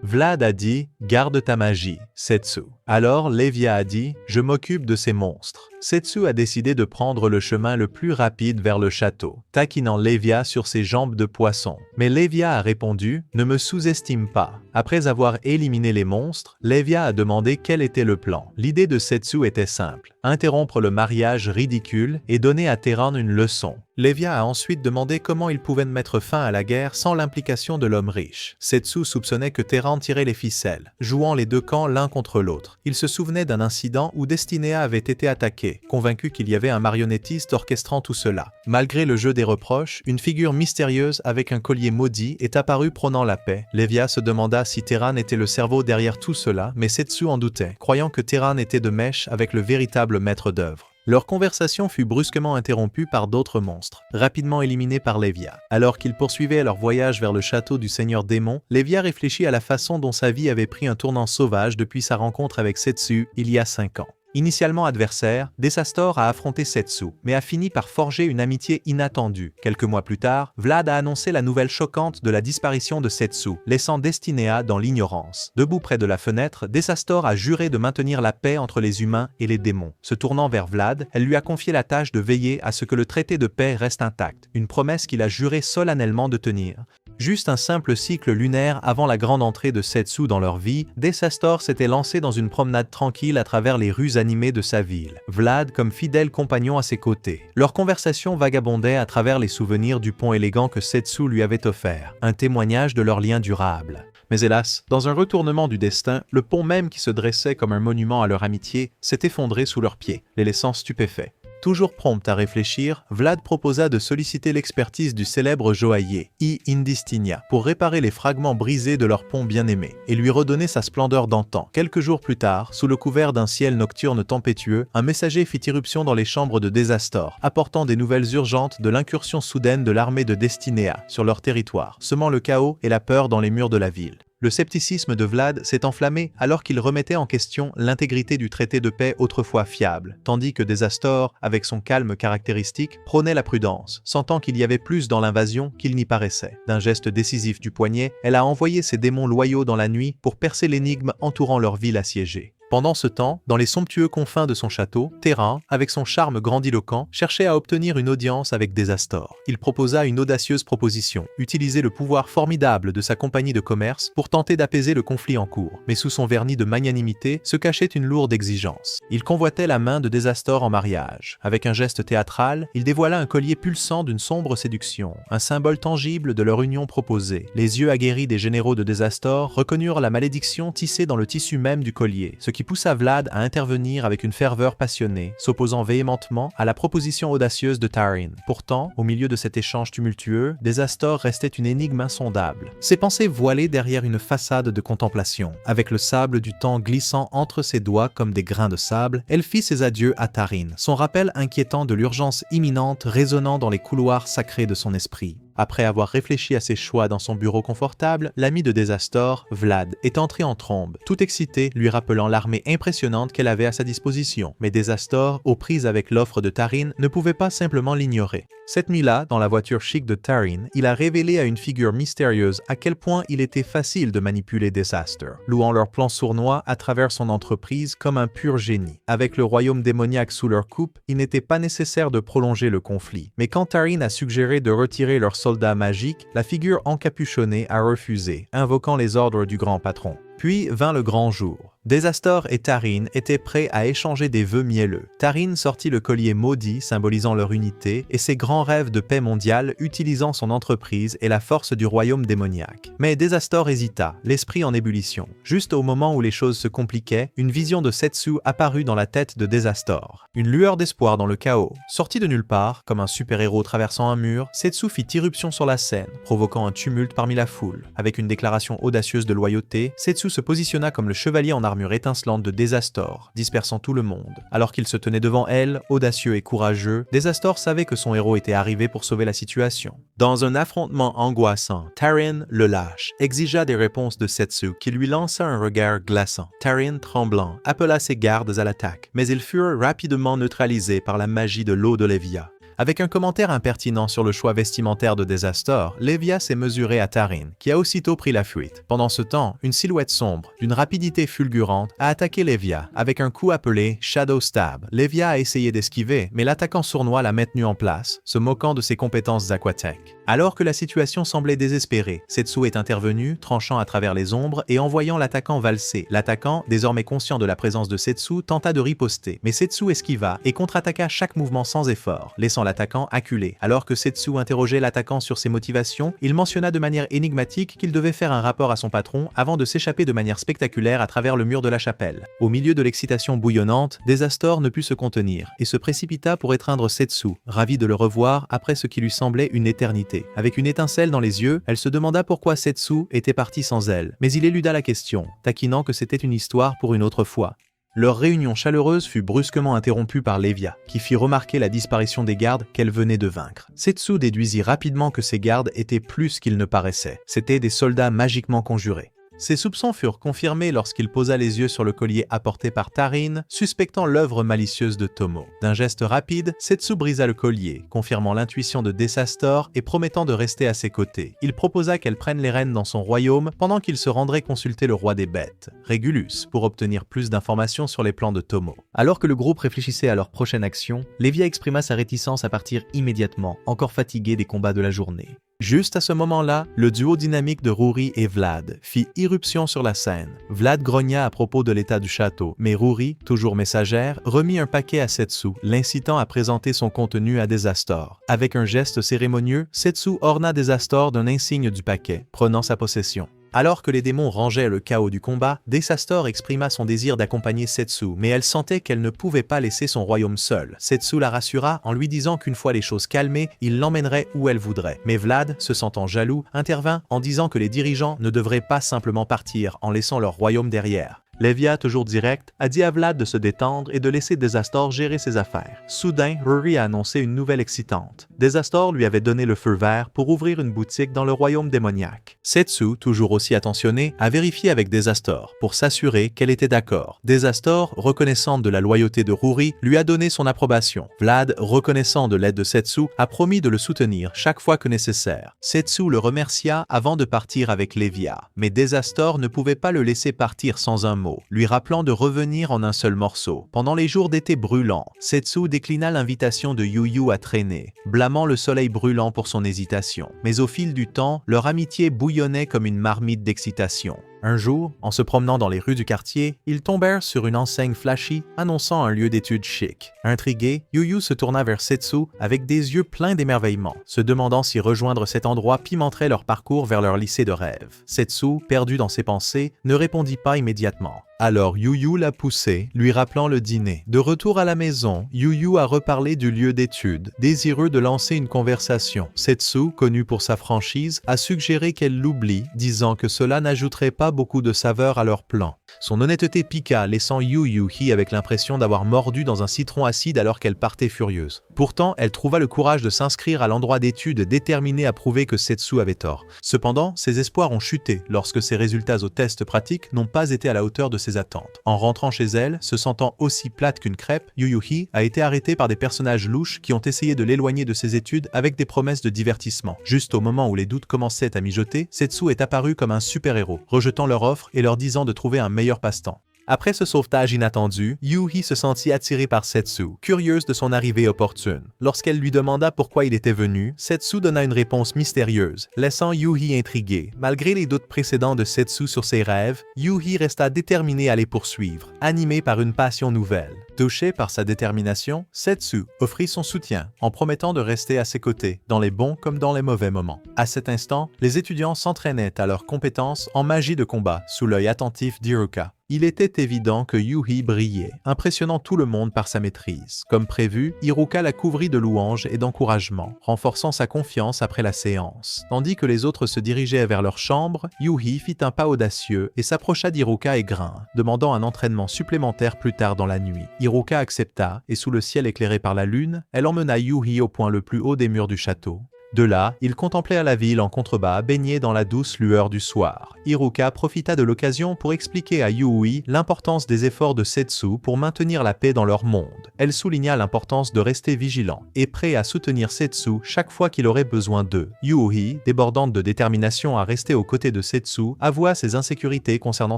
Vlad a dit « Garde ta magie, Setsu ». Alors Levia a dit « Je m'occupe de ces monstres ». Setsu a décidé de prendre le chemin le plus rapide vers le château, taquinant Levia sur ses jambes de poisson. Mais Levia a répondu « Ne me sous-estime pas ». Après avoir éliminé les monstres, Levia a demandé quel était le plan. L'idée de Setsu était simple, interrompre le mariage ridicule et donner à Terran une leçon. Levia a ensuite demandé comment il pouvait mettre fin à la guerre sans l'implication de l'homme riche. Setsu soupçonnait que Terran tirait les ficelles, jouant les deux camps l'un contre l'autre. Il se souvenait d'un incident où Destinea avait été attaquée, convaincu qu'il y avait un marionnettiste orchestrant tout cela. Malgré le jeu des reproches, une figure mystérieuse avec un collier maudit est apparue prônant la paix. Levia se demanda si Terran était le cerveau derrière tout cela, mais Setsu en doutait, croyant que Terran était de mèche avec le véritable maître d'œuvre. Leur conversation fut brusquement interrompue par d'autres monstres, rapidement éliminés par Levia. Alors qu'ils poursuivaient leur voyage vers le château du seigneur démon, Levia réfléchit à la façon dont sa vie avait pris un tournant sauvage depuis sa rencontre avec Setsu il y a 5 ans. Initialement adversaire, Desastor a affronté Setsu, mais a fini par forger une amitié inattendue. Quelques mois plus tard, Vlad a annoncé la nouvelle choquante de la disparition de Setsu, laissant Destinea dans l'ignorance. Debout près de la fenêtre, Desastor a juré de maintenir la paix entre les humains et les démons. Se tournant vers Vlad, elle lui a confié la tâche de veiller à ce que le traité de paix reste intact, une promesse qu'il a juré solennellement de tenir. Juste un simple cycle lunaire avant la grande entrée de Setsu dans leur vie, Desastor s'était lancé dans une promenade tranquille à travers les rues animées de sa ville, Vlad comme fidèle compagnon à ses côtés. Leur conversation vagabondait à travers les souvenirs du pont élégant que Setsu lui avait offert, un témoignage de leur lien durable. Mais hélas, dans un retournement du destin, le pont même qui se dressait comme un monument à leur amitié s'est effondré sous leurs pieds, les laissant stupéfaits. Toujours prompt à réfléchir, Vlad proposa de solliciter l'expertise du célèbre joaillier, I. Indistinia, pour réparer les fragments brisés de leur pont bien-aimé et lui redonner sa splendeur d'antan. Quelques jours plus tard, sous le couvert d'un ciel nocturne tempétueux, un messager fit irruption dans les chambres de Desastor, apportant des nouvelles urgentes de l'incursion soudaine de l'armée de Destinea sur leur territoire, semant le chaos et la peur dans les murs de la ville. Le scepticisme de Vlad s'est enflammé alors qu'il remettait en question l'intégrité du traité de paix autrefois fiable, tandis que Desastor, avec son calme caractéristique, prônait la prudence, sentant qu'il y avait plus dans l'invasion qu'il n'y paraissait. D'un geste décisif du poignet, elle a envoyé ses démons loyaux dans la nuit pour percer l'énigme entourant leur ville assiégée. Pendant ce temps, dans les somptueux confins de son château, Terran, avec son charme grandiloquent, cherchait à obtenir une audience avec Desastor. Il proposa une audacieuse proposition, utiliser le pouvoir formidable de sa compagnie de commerce pour tenter d'apaiser le conflit en cours. Mais sous son vernis de magnanimité se cachait une lourde exigence. Il convoitait la main de Desastor en mariage. Avec un geste théâtral, il dévoila un collier pulsant d'une sombre séduction, un symbole tangible de leur union proposée. Les yeux aguerris des généraux de Desastor reconnurent la malédiction tissée dans le tissu même du collier, ce qui poussa Vlad à intervenir avec une ferveur passionnée, s'opposant véhémentement à la proposition audacieuse de Tarin. Pourtant, au milieu de cet échange tumultueux, Desastor restait une énigme insondable. Ses pensées voilées derrière une façade de contemplation. Avec le sable du temps glissant entre ses doigts comme des grains de sable, elle fit ses adieux à Tarin, son rappel inquiétant de l'urgence imminente résonnant dans les couloirs sacrés de son esprit. Après avoir réfléchi à ses choix dans son bureau confortable, l'ami de Desastor, Vlad, est entré en trombe, tout excité, lui rappelant l'armée impressionnante qu'elle avait à sa disposition. Mais Desastor, aux prises avec l'offre de Tarin, ne pouvait pas simplement l'ignorer. Cette nuit-là, dans la voiture chic de Tarin, il a révélé à une figure mystérieuse à quel point il était facile de manipuler Desastor, louant leur plan sournois à travers son entreprise comme un pur génie. Avec le royaume démoniaque sous leur coupe, il n'était pas nécessaire de prolonger le conflit. Mais quand Tarin a suggéré de retirer leur soldat magique, la figure encapuchonnée a refusé, invoquant les ordres du grand patron. Puis vint le grand jour. Désastor et Tarine étaient prêts à échanger des vœux mielleux. Tarine sortit le collier maudit symbolisant leur unité et ses grands rêves de paix mondiale utilisant son entreprise et la force du royaume démoniaque. Mais Désastor hésita, l'esprit en ébullition. Juste au moment où les choses se compliquaient, une vision de Setsu apparut dans la tête de Désastor. Une lueur d'espoir dans le chaos. Sorti de nulle part, comme un super-héros traversant un mur, Setsu fit irruption sur la scène, provoquant un tumulte parmi la foule. Avec une déclaration audacieuse de loyauté, Setsu se positionna comme le chevalier en armure étincelante de Désastor, dispersant tout le monde. Alors qu'il se tenait devant elle, audacieux et courageux, Désastor savait que son héros était arrivé pour sauver la situation. Dans un affrontement angoissant, Tarine, le lâche, exigea des réponses de Setsu qui lui lança un regard glaçant. Tarine, tremblant, appela ses gardes à l'attaque, mais ils furent rapidement neutralisés par la magie de l'eau de Lévia. Avec un commentaire impertinent sur le choix vestimentaire de Désastor, Lévia s'est mesuré à Tarine, qui a aussitôt pris la fuite. Pendant ce temps, une silhouette sombre, d'une rapidité fulgurante, a attaqué Lévia avec un coup appelé Shadow Stab. Lévia a essayé d'esquiver, mais l'attaquant sournois l'a maintenu en place, se moquant de ses compétences aquatech. Alors que la situation semblait désespérée, Setsu est intervenu, tranchant à travers les ombres et envoyant l'attaquant valser. L'attaquant, désormais conscient de la présence de Setsu, tenta de riposter, mais Setsu esquiva et contre-attaqua chaque mouvement sans effort, laissant l'attaquant acculé. Alors que Setsu interrogeait l'attaquant sur ses motivations, il mentionna de manière énigmatique qu'il devait faire un rapport à son patron avant de s'échapper de manière spectaculaire à travers le mur de la chapelle. Au milieu de l'excitation bouillonnante, Désastor ne put se contenir et se précipita pour étreindre Setsu, ravi de le revoir après ce qui lui semblait une éternité. Avec une étincelle dans les yeux, elle se demanda pourquoi Setsu était parti sans elle, mais il éluda la question, taquinant que c'était une histoire pour une autre fois. Leur réunion chaleureuse fut brusquement interrompue par Lévia, qui fit remarquer la disparition des gardes qu'elle venait de vaincre. Setsu déduisit rapidement que ces gardes étaient plus qu'ils ne paraissaient. C'étaient des soldats magiquement conjurés. Ses soupçons furent confirmés lorsqu'il posa les yeux sur le collier apporté par Tarine, suspectant l'œuvre malicieuse de Tomo. D'un geste rapide, Setsu brisa le collier, confirmant l'intuition de Désastor et promettant de rester à ses côtés. Il proposa qu'elle prenne les rênes dans son royaume pendant qu'il se rendrait consulter le roi des bêtes, Régulus, pour obtenir plus d'informations sur les plans de Tomo. Alors que le groupe réfléchissait à leur prochaine action, Lévia exprima sa réticence à partir immédiatement, encore fatigué des combats de la journée. Juste à ce moment-là, le duo dynamique de Rory et Vlad fit irruption sur la scène. Vlad grogna à propos de l'état du château, mais Rory, toujours messagère, remit un paquet à Setsu, l'incitant à présenter son contenu à Désastor. Avec un geste cérémonieux, Setsu orna Désastor d'un insigne du paquet, prenant sa possession. Alors que les démons rangeaient le chaos du combat, Désastor exprima son désir d'accompagner Setsu, mais elle sentait qu'elle ne pouvait pas laisser son royaume seul. Setsu la rassura en lui disant qu'une fois les choses calmées, il l'emmènerait où elle voudrait. Mais Vlad, se sentant jaloux, intervint en disant que les dirigeants ne devraient pas simplement partir en laissant leur royaume derrière. Lévia, toujours direct, a dit à Vlad de se détendre et de laisser Désastor gérer ses affaires. Soudain, Rory a annoncé une nouvelle excitante. Désastor lui avait donné le feu vert pour ouvrir une boutique dans le royaume démoniaque. Setsu, toujours aussi attentionnée, a vérifié avec Désastor pour s'assurer qu'elle était d'accord. Désastor, reconnaissante de la loyauté de Rory, lui a donné son approbation. Vlad, reconnaissant de l'aide de Setsu, a promis de le soutenir chaque fois que nécessaire. Setsu le remercia avant de partir avec Lévia, mais Désastor ne pouvait pas le laisser partir sans un mot, lui rappelant de revenir en un seul morceau. Pendant les jours d'été brûlants, Setsu déclina l'invitation de Yuyu à traîner, blâmant le soleil brûlant pour son hésitation. Mais au fil du temps, leur amitié bouillonnait comme une marmite d'excitation. Un jour, en se promenant dans les rues du quartier, ils tombèrent sur une enseigne flashy annonçant un lieu d'études chic. Intrigué, Yuyu se tourna vers Setsu avec des yeux pleins d'émerveillement, se demandant si rejoindre cet endroit pimenterait leur parcours vers leur lycée de rêve. Setsu, perdu dans ses pensées, ne répondit pas immédiatement. Alors Yuyu l'a poussé, lui rappelant le dîner. De retour à la maison, Yuyu a reparlé du lieu d'études, désireux de lancer une conversation. Setsu, connu pour sa franchise, a suggéré qu'elle l'oublie, disant que cela n'ajouterait pas beaucoup de saveur à leur plan. Son honnêteté piqua, laissant Yuyu avec l'impression d'avoir mordu dans un citron acide alors qu'elle partait furieuse. Pourtant, elle trouva le courage de s'inscrire à l'endroit d'études déterminée à prouver que Setsu avait tort. Cependant, ses espoirs ont chuté lorsque ses résultats aux tests pratiques n'ont pas été à la hauteur de ses attentes. En rentrant chez elle, se sentant aussi plate qu'une crêpe, Yuyu a été arrêtée par des personnages louches qui ont essayé de l'éloigner de ses études avec des promesses de divertissement. Juste au moment où les doutes commençaient à mijoter, Setsu est apparu comme un super-héros, rejetant leur offre et leur disant de trouver un meilleur passe-temps. Après ce sauvetage inattendu, Yuhi se sentit attirée par Setsu, curieuse de son arrivée opportune. Lorsqu'elle lui demanda pourquoi il était venu, Setsu donna une réponse mystérieuse, laissant Yuhi intriguée. Malgré les doutes précédents de Setsu sur ses rêves, Yuhi resta déterminée à les poursuivre, animée par une passion nouvelle. Touché par sa détermination, Setsu offrit son soutien en promettant de rester à ses côtés, dans les bons comme dans les mauvais moments. À cet instant, les étudiants s'entraînaient à leurs compétences en magie de combat sous l'œil attentif d'Iruka. Il était évident que Yuhi brillait, impressionnant tout le monde par sa maîtrise. Comme prévu, Iruka la couvrit de louanges et d'encouragements, renforçant sa confiance après la séance. Tandis que les autres se dirigeaient vers leur chambre, Yuhi fit un pas audacieux et s'approcha d'Iruka et Grain, demandant un entraînement supplémentaire plus tard dans la nuit. Iruka accepta et sous le ciel éclairé par la lune, elle emmena Yuhi au point le plus haut des murs du château. De là, ils contemplèrent la ville en contrebas baignée dans la douce lueur du soir. Iruka profita de l'occasion pour expliquer à Yui l'importance des efforts de Setsu pour maintenir la paix dans leur monde. Elle souligna l'importance de rester vigilant et prêt à soutenir Setsu chaque fois qu'il aurait besoin d'eux. Yui, débordante de détermination à rester aux côtés de Setsu, avoua ses insécurités concernant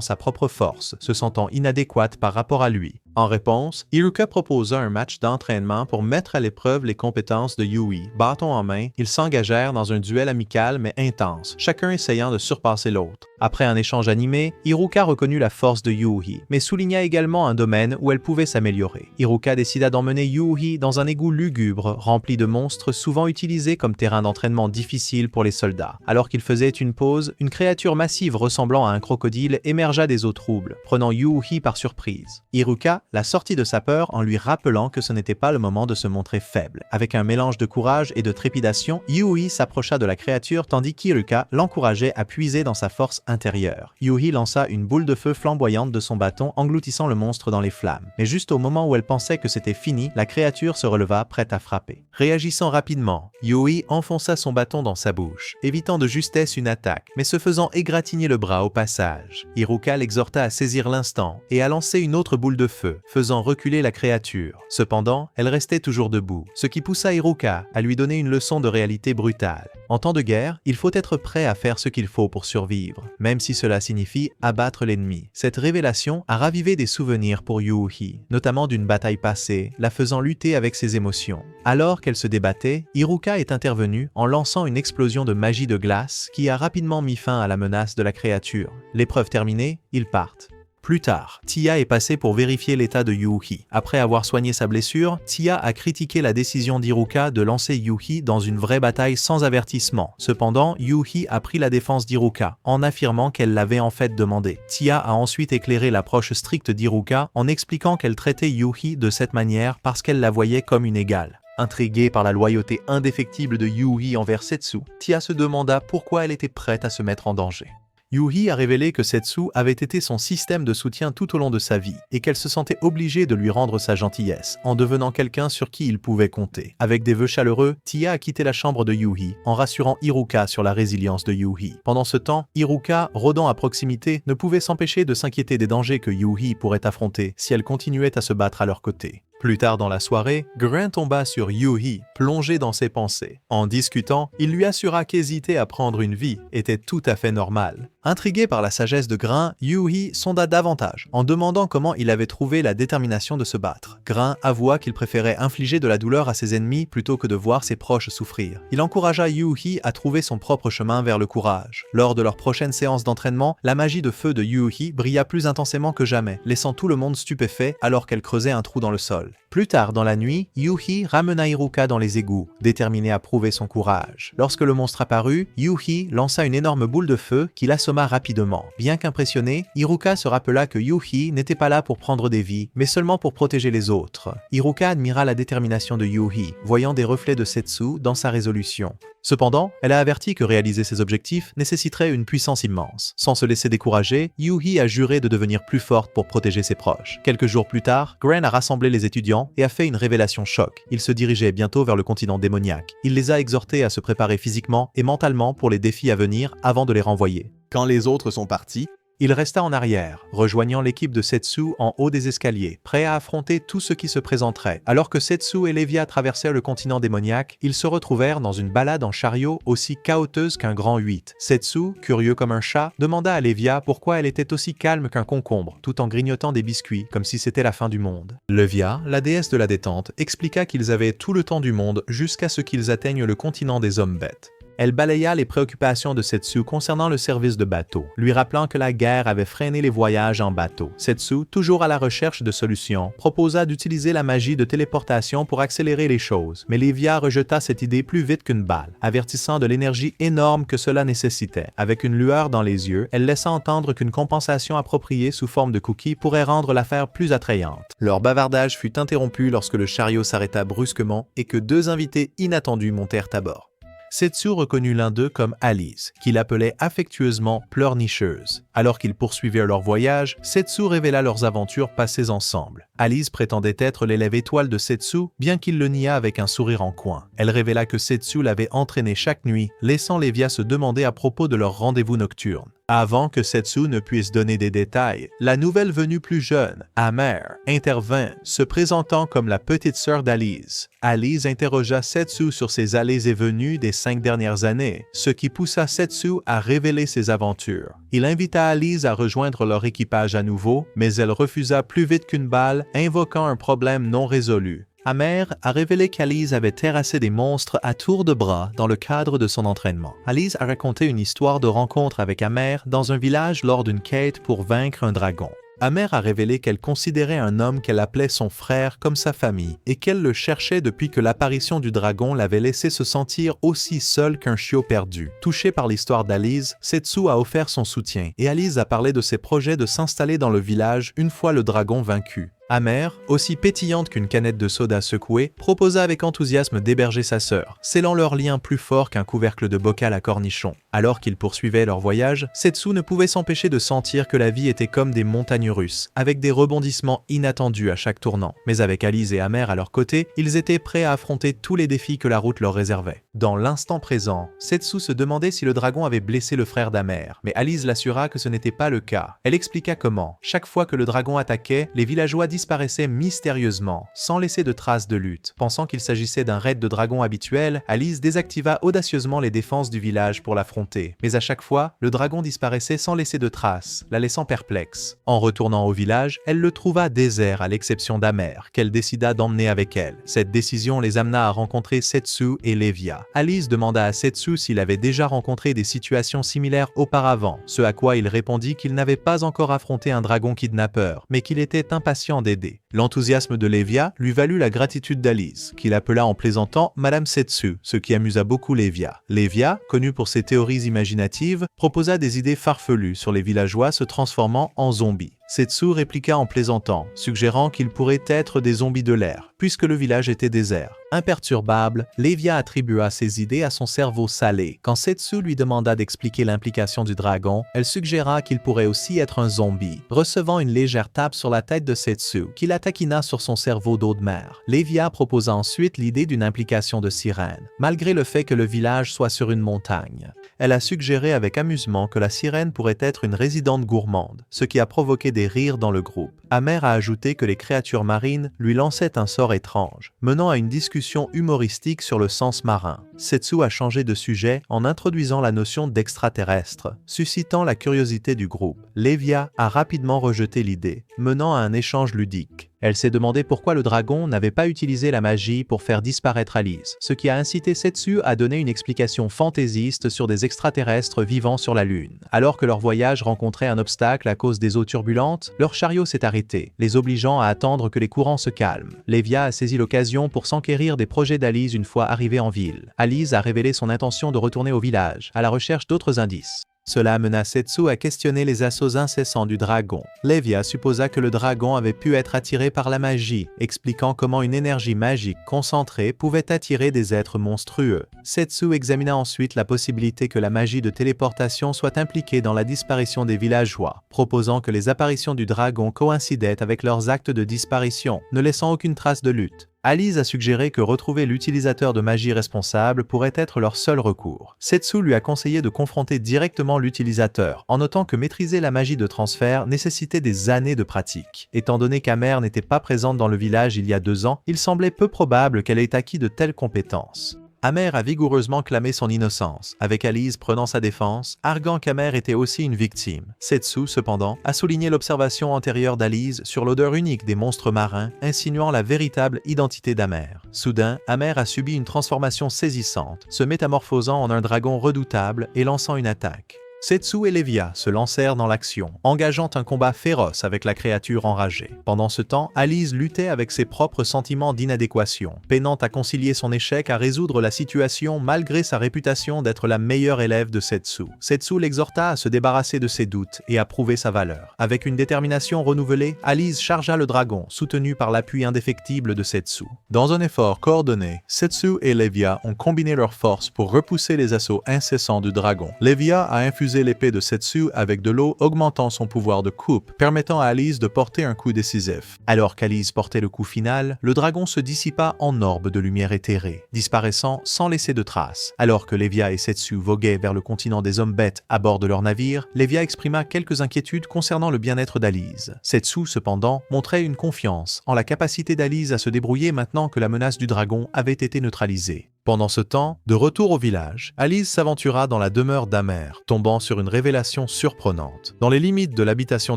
sa propre force, se sentant inadéquate par rapport à lui. En réponse, Iruka proposa un match d'entraînement pour mettre à l'épreuve les compétences de Yui. Bâton en main, ils s'engagèrent dans un duel amical mais intense, chacun essayant de surpasser l'autre. Après un échange animé, Iruka reconnut la force de Yuhi, mais souligna également un domaine où elle pouvait s'améliorer. Iruka décida d'emmener Yuhi dans un égout lugubre, rempli de monstres souvent utilisés comme terrain d'entraînement difficile pour les soldats. Alors qu'il faisait une pause, une créature massive ressemblant à un crocodile émergea des eaux troubles, prenant Yuhi par surprise. Iruka la sortit de sa peur en lui rappelant que ce n'était pas le moment de se montrer faible. Avec un mélange de courage et de trépidation, Yui s'approcha de la créature tandis qu'Iruka l'encourageait à puiser dans sa force intérieure. Yui lança une boule de feu flamboyante de son bâton, engloutissant le monstre dans les flammes. Mais juste au moment où elle pensait que c'était fini, la créature se releva, prête à frapper. Réagissant rapidement, Yui enfonça son bâton dans sa bouche, évitant de justesse une attaque, mais se faisant égratigner le bras au passage. Iruka l'exhorta à saisir l'instant et à lancer une autre boule de feu, faisant reculer la créature. Cependant, elle restait toujours debout, ce qui poussa Iruka à lui donner une leçon de réalité brutale. En temps de guerre, il faut être prêt à faire ce qu'il faut pour survivre, même si cela signifie abattre l'ennemi. Cette révélation a ravivé des souvenirs pour Yuhi, notamment d'une bataille passée, la faisant lutter avec ses émotions. Alors qu'elle se débattait, Iruka est intervenue en lançant une explosion de magie de glace qui a rapidement mis fin à la menace de la créature. L'épreuve terminée, ils partent. Plus tard, Tia est passée pour vérifier l'état de Yuhi. Après avoir soigné sa blessure, Tia a critiqué la décision d'Iruka de lancer Yuhi dans une vraie bataille sans avertissement. Cependant, Yuhi a pris la défense d'Iruka, en affirmant qu'elle l'avait en fait demandé. Tia a ensuite éclairé l'approche stricte d'Iruka en expliquant qu'elle traitait Yuhi de cette manière parce qu'elle la voyait comme une égale. Intriguée par la loyauté indéfectible de Yuhi envers Setsu, Tia se demanda pourquoi elle était prête à se mettre en danger. Yuhi a révélé que Setsu avait été son système de soutien tout au long de sa vie et qu'elle se sentait obligée de lui rendre sa gentillesse en devenant quelqu'un sur qui il pouvait compter. Avec des vœux chaleureux, Tia a quitté la chambre de Yuhi en rassurant Iruka sur la résilience de Yuhi. Pendant ce temps, Iruka, rôdant à proximité, ne pouvait s'empêcher de s'inquiéter des dangers que Yuhi pourrait affronter si elle continuait à se battre à leur côté. Plus tard dans la soirée, Grain tomba sur Yuhi, plongé dans ses pensées. En discutant, il lui assura qu'hésiter à prendre une vie était tout à fait normal. Intrigué par la sagesse de Grain, Yuhi sonda davantage, en demandant comment il avait trouvé la détermination de se battre. Grain avoua qu'il préférait infliger de la douleur à ses ennemis plutôt que de voir ses proches souffrir. Il encouragea Yuhi à trouver son propre chemin vers le courage. Lors de leur prochaine séance d'entraînement, la magie de feu de Yuhi brilla plus intensément que jamais, laissant tout le monde stupéfait alors qu'elle creusait un trou dans le sol. Plus tard dans la nuit, Yuhi ramena Iruka dans les égouts, déterminé à prouver son courage. Lorsque le monstre apparut, Yuhi lança une énorme boule de feu qui l'assomma rapidement. Bien qu'impressionné, Iruka se rappela que Yuhi n'était pas là pour prendre des vies, mais seulement pour protéger les autres. Iruka admira la détermination de Yuhi, voyant des reflets de Setsu dans sa résolution. Cependant, elle a averti que réaliser ses objectifs nécessiterait une puissance immense. Sans se laisser décourager, Yuhi a juré de devenir plus forte pour protéger ses proches. Quelques jours plus tard, Grain a rassemblé les étudiants et a fait une révélation choc. Il se dirigeait bientôt vers le continent démoniaque. Il les a exhortés à se préparer physiquement et mentalement pour les défis à venir avant de les renvoyer. Quand les autres sont partis, Il resta en arrière, rejoignant l'équipe de Setsu en haut des escaliers, prêt à affronter tout ce qui se présenterait. Alors que Setsu et Lévia traversèrent le continent démoniaque, ils se retrouvèrent dans une balade en chariot aussi chaoteuse qu'un grand 8. Setsu, curieux comme un chat, demanda à Lévia pourquoi elle était aussi calme qu'un concombre, tout en grignotant des biscuits, comme si c'était la fin du monde. Lévia, la déesse de la détente, expliqua qu'ils avaient tout le temps du monde jusqu'à ce qu'ils atteignent le continent des hommes bêtes. Elle balaya les préoccupations de Setsu concernant le service de bateau, lui rappelant que la guerre avait freiné les voyages en bateau. Setsu, toujours à la recherche de solutions, proposa d'utiliser la magie de téléportation pour accélérer les choses, mais Lévia rejeta cette idée plus vite qu'une balle, avertissant de l'énergie énorme que cela nécessitait. Avec une lueur dans les yeux, elle laissa entendre qu'une compensation appropriée sous forme de cookies pourrait rendre l'affaire plus attrayante. Leur bavardage fut interrompu lorsque le chariot s'arrêta brusquement et que deux invités inattendus montèrent à bord. Setsu reconnut l'un d'eux comme Alice, qu'il appelait affectueusement pleurnicheuse. Alors qu'ils poursuivirent leur voyage, Setsu révéla leurs aventures passées ensemble. Alice prétendait être l'élève étoile de Setsu, bien qu'il le niât avec un sourire en coin. Elle révéla que Setsu l'avait entraîné chaque nuit, laissant Lévia se demander à propos de leur rendez-vous nocturne. Avant que Setsu ne puisse donner des détails, la nouvelle venue plus jeune, Amer, intervint, se présentant comme la petite sœur d'Alice. Alice interrogea Setsu sur ses allées et venues des 5 dernières années, ce qui poussa Setsu à révéler ses aventures. Il invita Alice à rejoindre leur équipage à nouveau, mais elle refusa plus vite qu'une balle, invoquant un problème non résolu. Amer a révélé qu'Alice avait terrassé des monstres à tour de bras dans le cadre de son entraînement. Alice a raconté une histoire de rencontre avec Amer dans un village lors d'une quête pour vaincre un dragon. Amer a révélé qu'elle considérait un homme qu'elle appelait son frère comme sa famille et qu'elle le cherchait depuis que l'apparition du dragon l'avait laissé se sentir aussi seule qu'un chiot perdu. Touché par l'histoire d'Alice, Setsu a offert son soutien et Alice a parlé de ses projets de s'installer dans le village une fois le dragon vaincu. Amer, aussi pétillante qu'une canette de soda secouée, proposa avec enthousiasme d'héberger sa sœur, scellant leur lien plus fort qu'un couvercle de bocal à cornichons. Alors qu'ils poursuivaient leur voyage, Setsu ne pouvait s'empêcher de sentir que la vie était comme des montagnes russes, avec des rebondissements inattendus à chaque tournant. Mais avec Alice et Amer à leur côté, ils étaient prêts à affronter tous les défis que la route leur réservait. Dans l'instant présent, Setsu se demandait si le dragon avait blessé le frère d'Amer, mais Alice l'assura que ce n'était pas le cas. Elle expliqua comment, chaque fois que le dragon attaquait, les villageois disparaissait mystérieusement, sans laisser de traces de lutte. Pensant qu'il s'agissait d'un raid de dragon habituel, Alice désactiva audacieusement les défenses du village pour l'affronter. Mais à chaque fois, le dragon disparaissait sans laisser de traces, la laissant perplexe. En retournant au village, elle le trouva désert à l'exception d'Amer, qu'elle décida d'emmener avec elle. Cette décision les amena à rencontrer Setsu et Lévia. Alice demanda à Setsu s'il avait déjà rencontré des situations similaires auparavant, ce à quoi il répondit qu'il n'avait pas encore affronté un dragon kidnappeur, mais qu'il était impatient d'aider. L'enthousiasme de Lévia lui valut la gratitude d'Alice, qu'il appela en plaisantant Madame Setsu, ce qui amusa beaucoup Lévia. Lévia, connue pour ses théories imaginatives, proposa des idées farfelues sur les villageois se transformant en zombies. Setsu répliqua en plaisantant, suggérant qu'ils pourraient être des zombies de l'air, puisque le village était désert. Imperturbable, Lévia attribua ses idées à son cerveau salé. Quand Setsu lui demanda d'expliquer l'implication du dragon, elle suggéra qu'il pourrait aussi être un zombie, recevant une légère tape sur la tête de Setsu, qui la taquina sur son cerveau d'eau de mer. Lévia proposa ensuite l'idée d'une implication de sirène, malgré le fait que le village soit sur une montagne. Elle a suggéré avec amusement que la sirène pourrait être une résidente gourmande, ce qui a provoqué des rires dans le groupe. Amer a ajouté que les créatures marines lui lançaient un sort étrange, menant à une discussion humoristique sur le sens marin. Setsu a changé de sujet en introduisant la notion d'extraterrestre, suscitant la curiosité du groupe. Lévia a rapidement rejeté l'idée, menant à un échange ludique. Elle s'est demandé pourquoi le dragon n'avait pas utilisé la magie pour faire disparaître Alice, ce qui a incité Setsu à donner une explication fantaisiste sur des extraterrestres vivant sur la Lune. Alors que leur voyage rencontrait un obstacle à cause des eaux turbulentes, leur chariot s'est arrêté, les obligeant à attendre que les courants se calment. Lévia a saisi l'occasion pour s'enquérir des projets d'Alice une fois arrivée en ville. Alice a révélé son intention de retourner au village, à la recherche d'autres indices. Cela amena Setsu à questionner les assauts incessants du dragon. Lévia supposa que le dragon avait pu être attiré par la magie, expliquant comment une énergie magique concentrée pouvait attirer des êtres monstrueux. Setsu examina ensuite la possibilité que la magie de téléportation soit impliquée dans la disparition des villageois, proposant que les apparitions du dragon coïncidaient avec leurs actes de disparition, ne laissant aucune trace de lutte. Alice a suggéré que retrouver l'utilisateur de magie responsable pourrait être leur seul recours. Setsu lui a conseillé de confronter directement l'utilisateur, en notant que maîtriser la magie de transfert nécessitait des années de pratique. Étant donné qu'Amer n'était pas présente dans le village il y a 2 ans, il semblait peu probable qu'elle ait acquis de telles compétences. Amer a vigoureusement clamé son innocence, avec Alice prenant sa défense, arguant qu'Amer était aussi une victime. Setsu, cependant, a souligné l'observation antérieure d'Alice sur l'odeur unique des monstres marins, insinuant la véritable identité d'Amer. Soudain, Amer a subi une transformation saisissante, se métamorphosant en un dragon redoutable et lançant une attaque. Setsu et Levia se lancèrent dans l'action, engageant un combat féroce avec la créature enragée. Pendant ce temps, Alice luttait avec ses propres sentiments d'inadéquation, peinant à concilier son échec à résoudre la situation malgré sa réputation d'être la meilleure élève de Setsu. Setsu l'exhorta à se débarrasser de ses doutes et à prouver sa valeur. Avec une détermination renouvelée, Alice chargea le dragon, soutenu par l'appui indéfectible de Setsu. Dans un effort coordonné, Setsu et Levia ont combiné leurs forces pour repousser les assauts incessants du dragon. Levia a infusé l'épée de Setsu avec de l'eau, augmentant son pouvoir de coupe, permettant à Alice de porter un coup décisif. Alors qu'Alice portait le coup final, le dragon se dissipa en orbe de lumière éthérée, disparaissant sans laisser de traces. Alors que Levia et Setsu voguaient vers le continent des hommes-bêtes à bord de leur navire, Levia exprima quelques inquiétudes concernant le bien-être d'Alice. Setsu, cependant, montrait une confiance en la capacité d'Alice à se débrouiller maintenant que la menace du dragon avait été neutralisée. Pendant ce temps, de retour au village, Alice s'aventura dans la demeure d'Amer, tombant sur une révélation surprenante. Dans les limites de l'habitation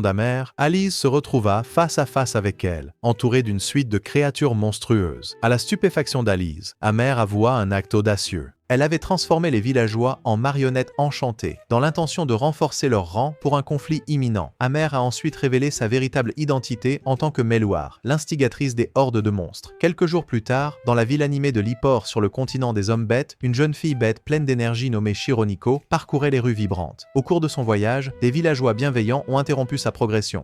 d'Amer, Alice se retrouva face à face avec elle, entourée d'une suite de créatures monstrueuses. À la stupéfaction d'Alice, Amer avoua un acte audacieux. Elle avait transformé les villageois en marionnettes enchantées, dans l'intention de renforcer leur rang pour un conflit imminent. Amer a ensuite révélé sa véritable identité en tant que Meluar, l'instigatrice des hordes de monstres. Quelques jours plus tard, dans la ville animée de Lipor sur le continent des hommes-bêtes, une jeune fille bête pleine d'énergie nommée Shironiko parcourait les rues vibrantes. Au cours de son voyage, des villageois bienveillants ont interrompu sa progression,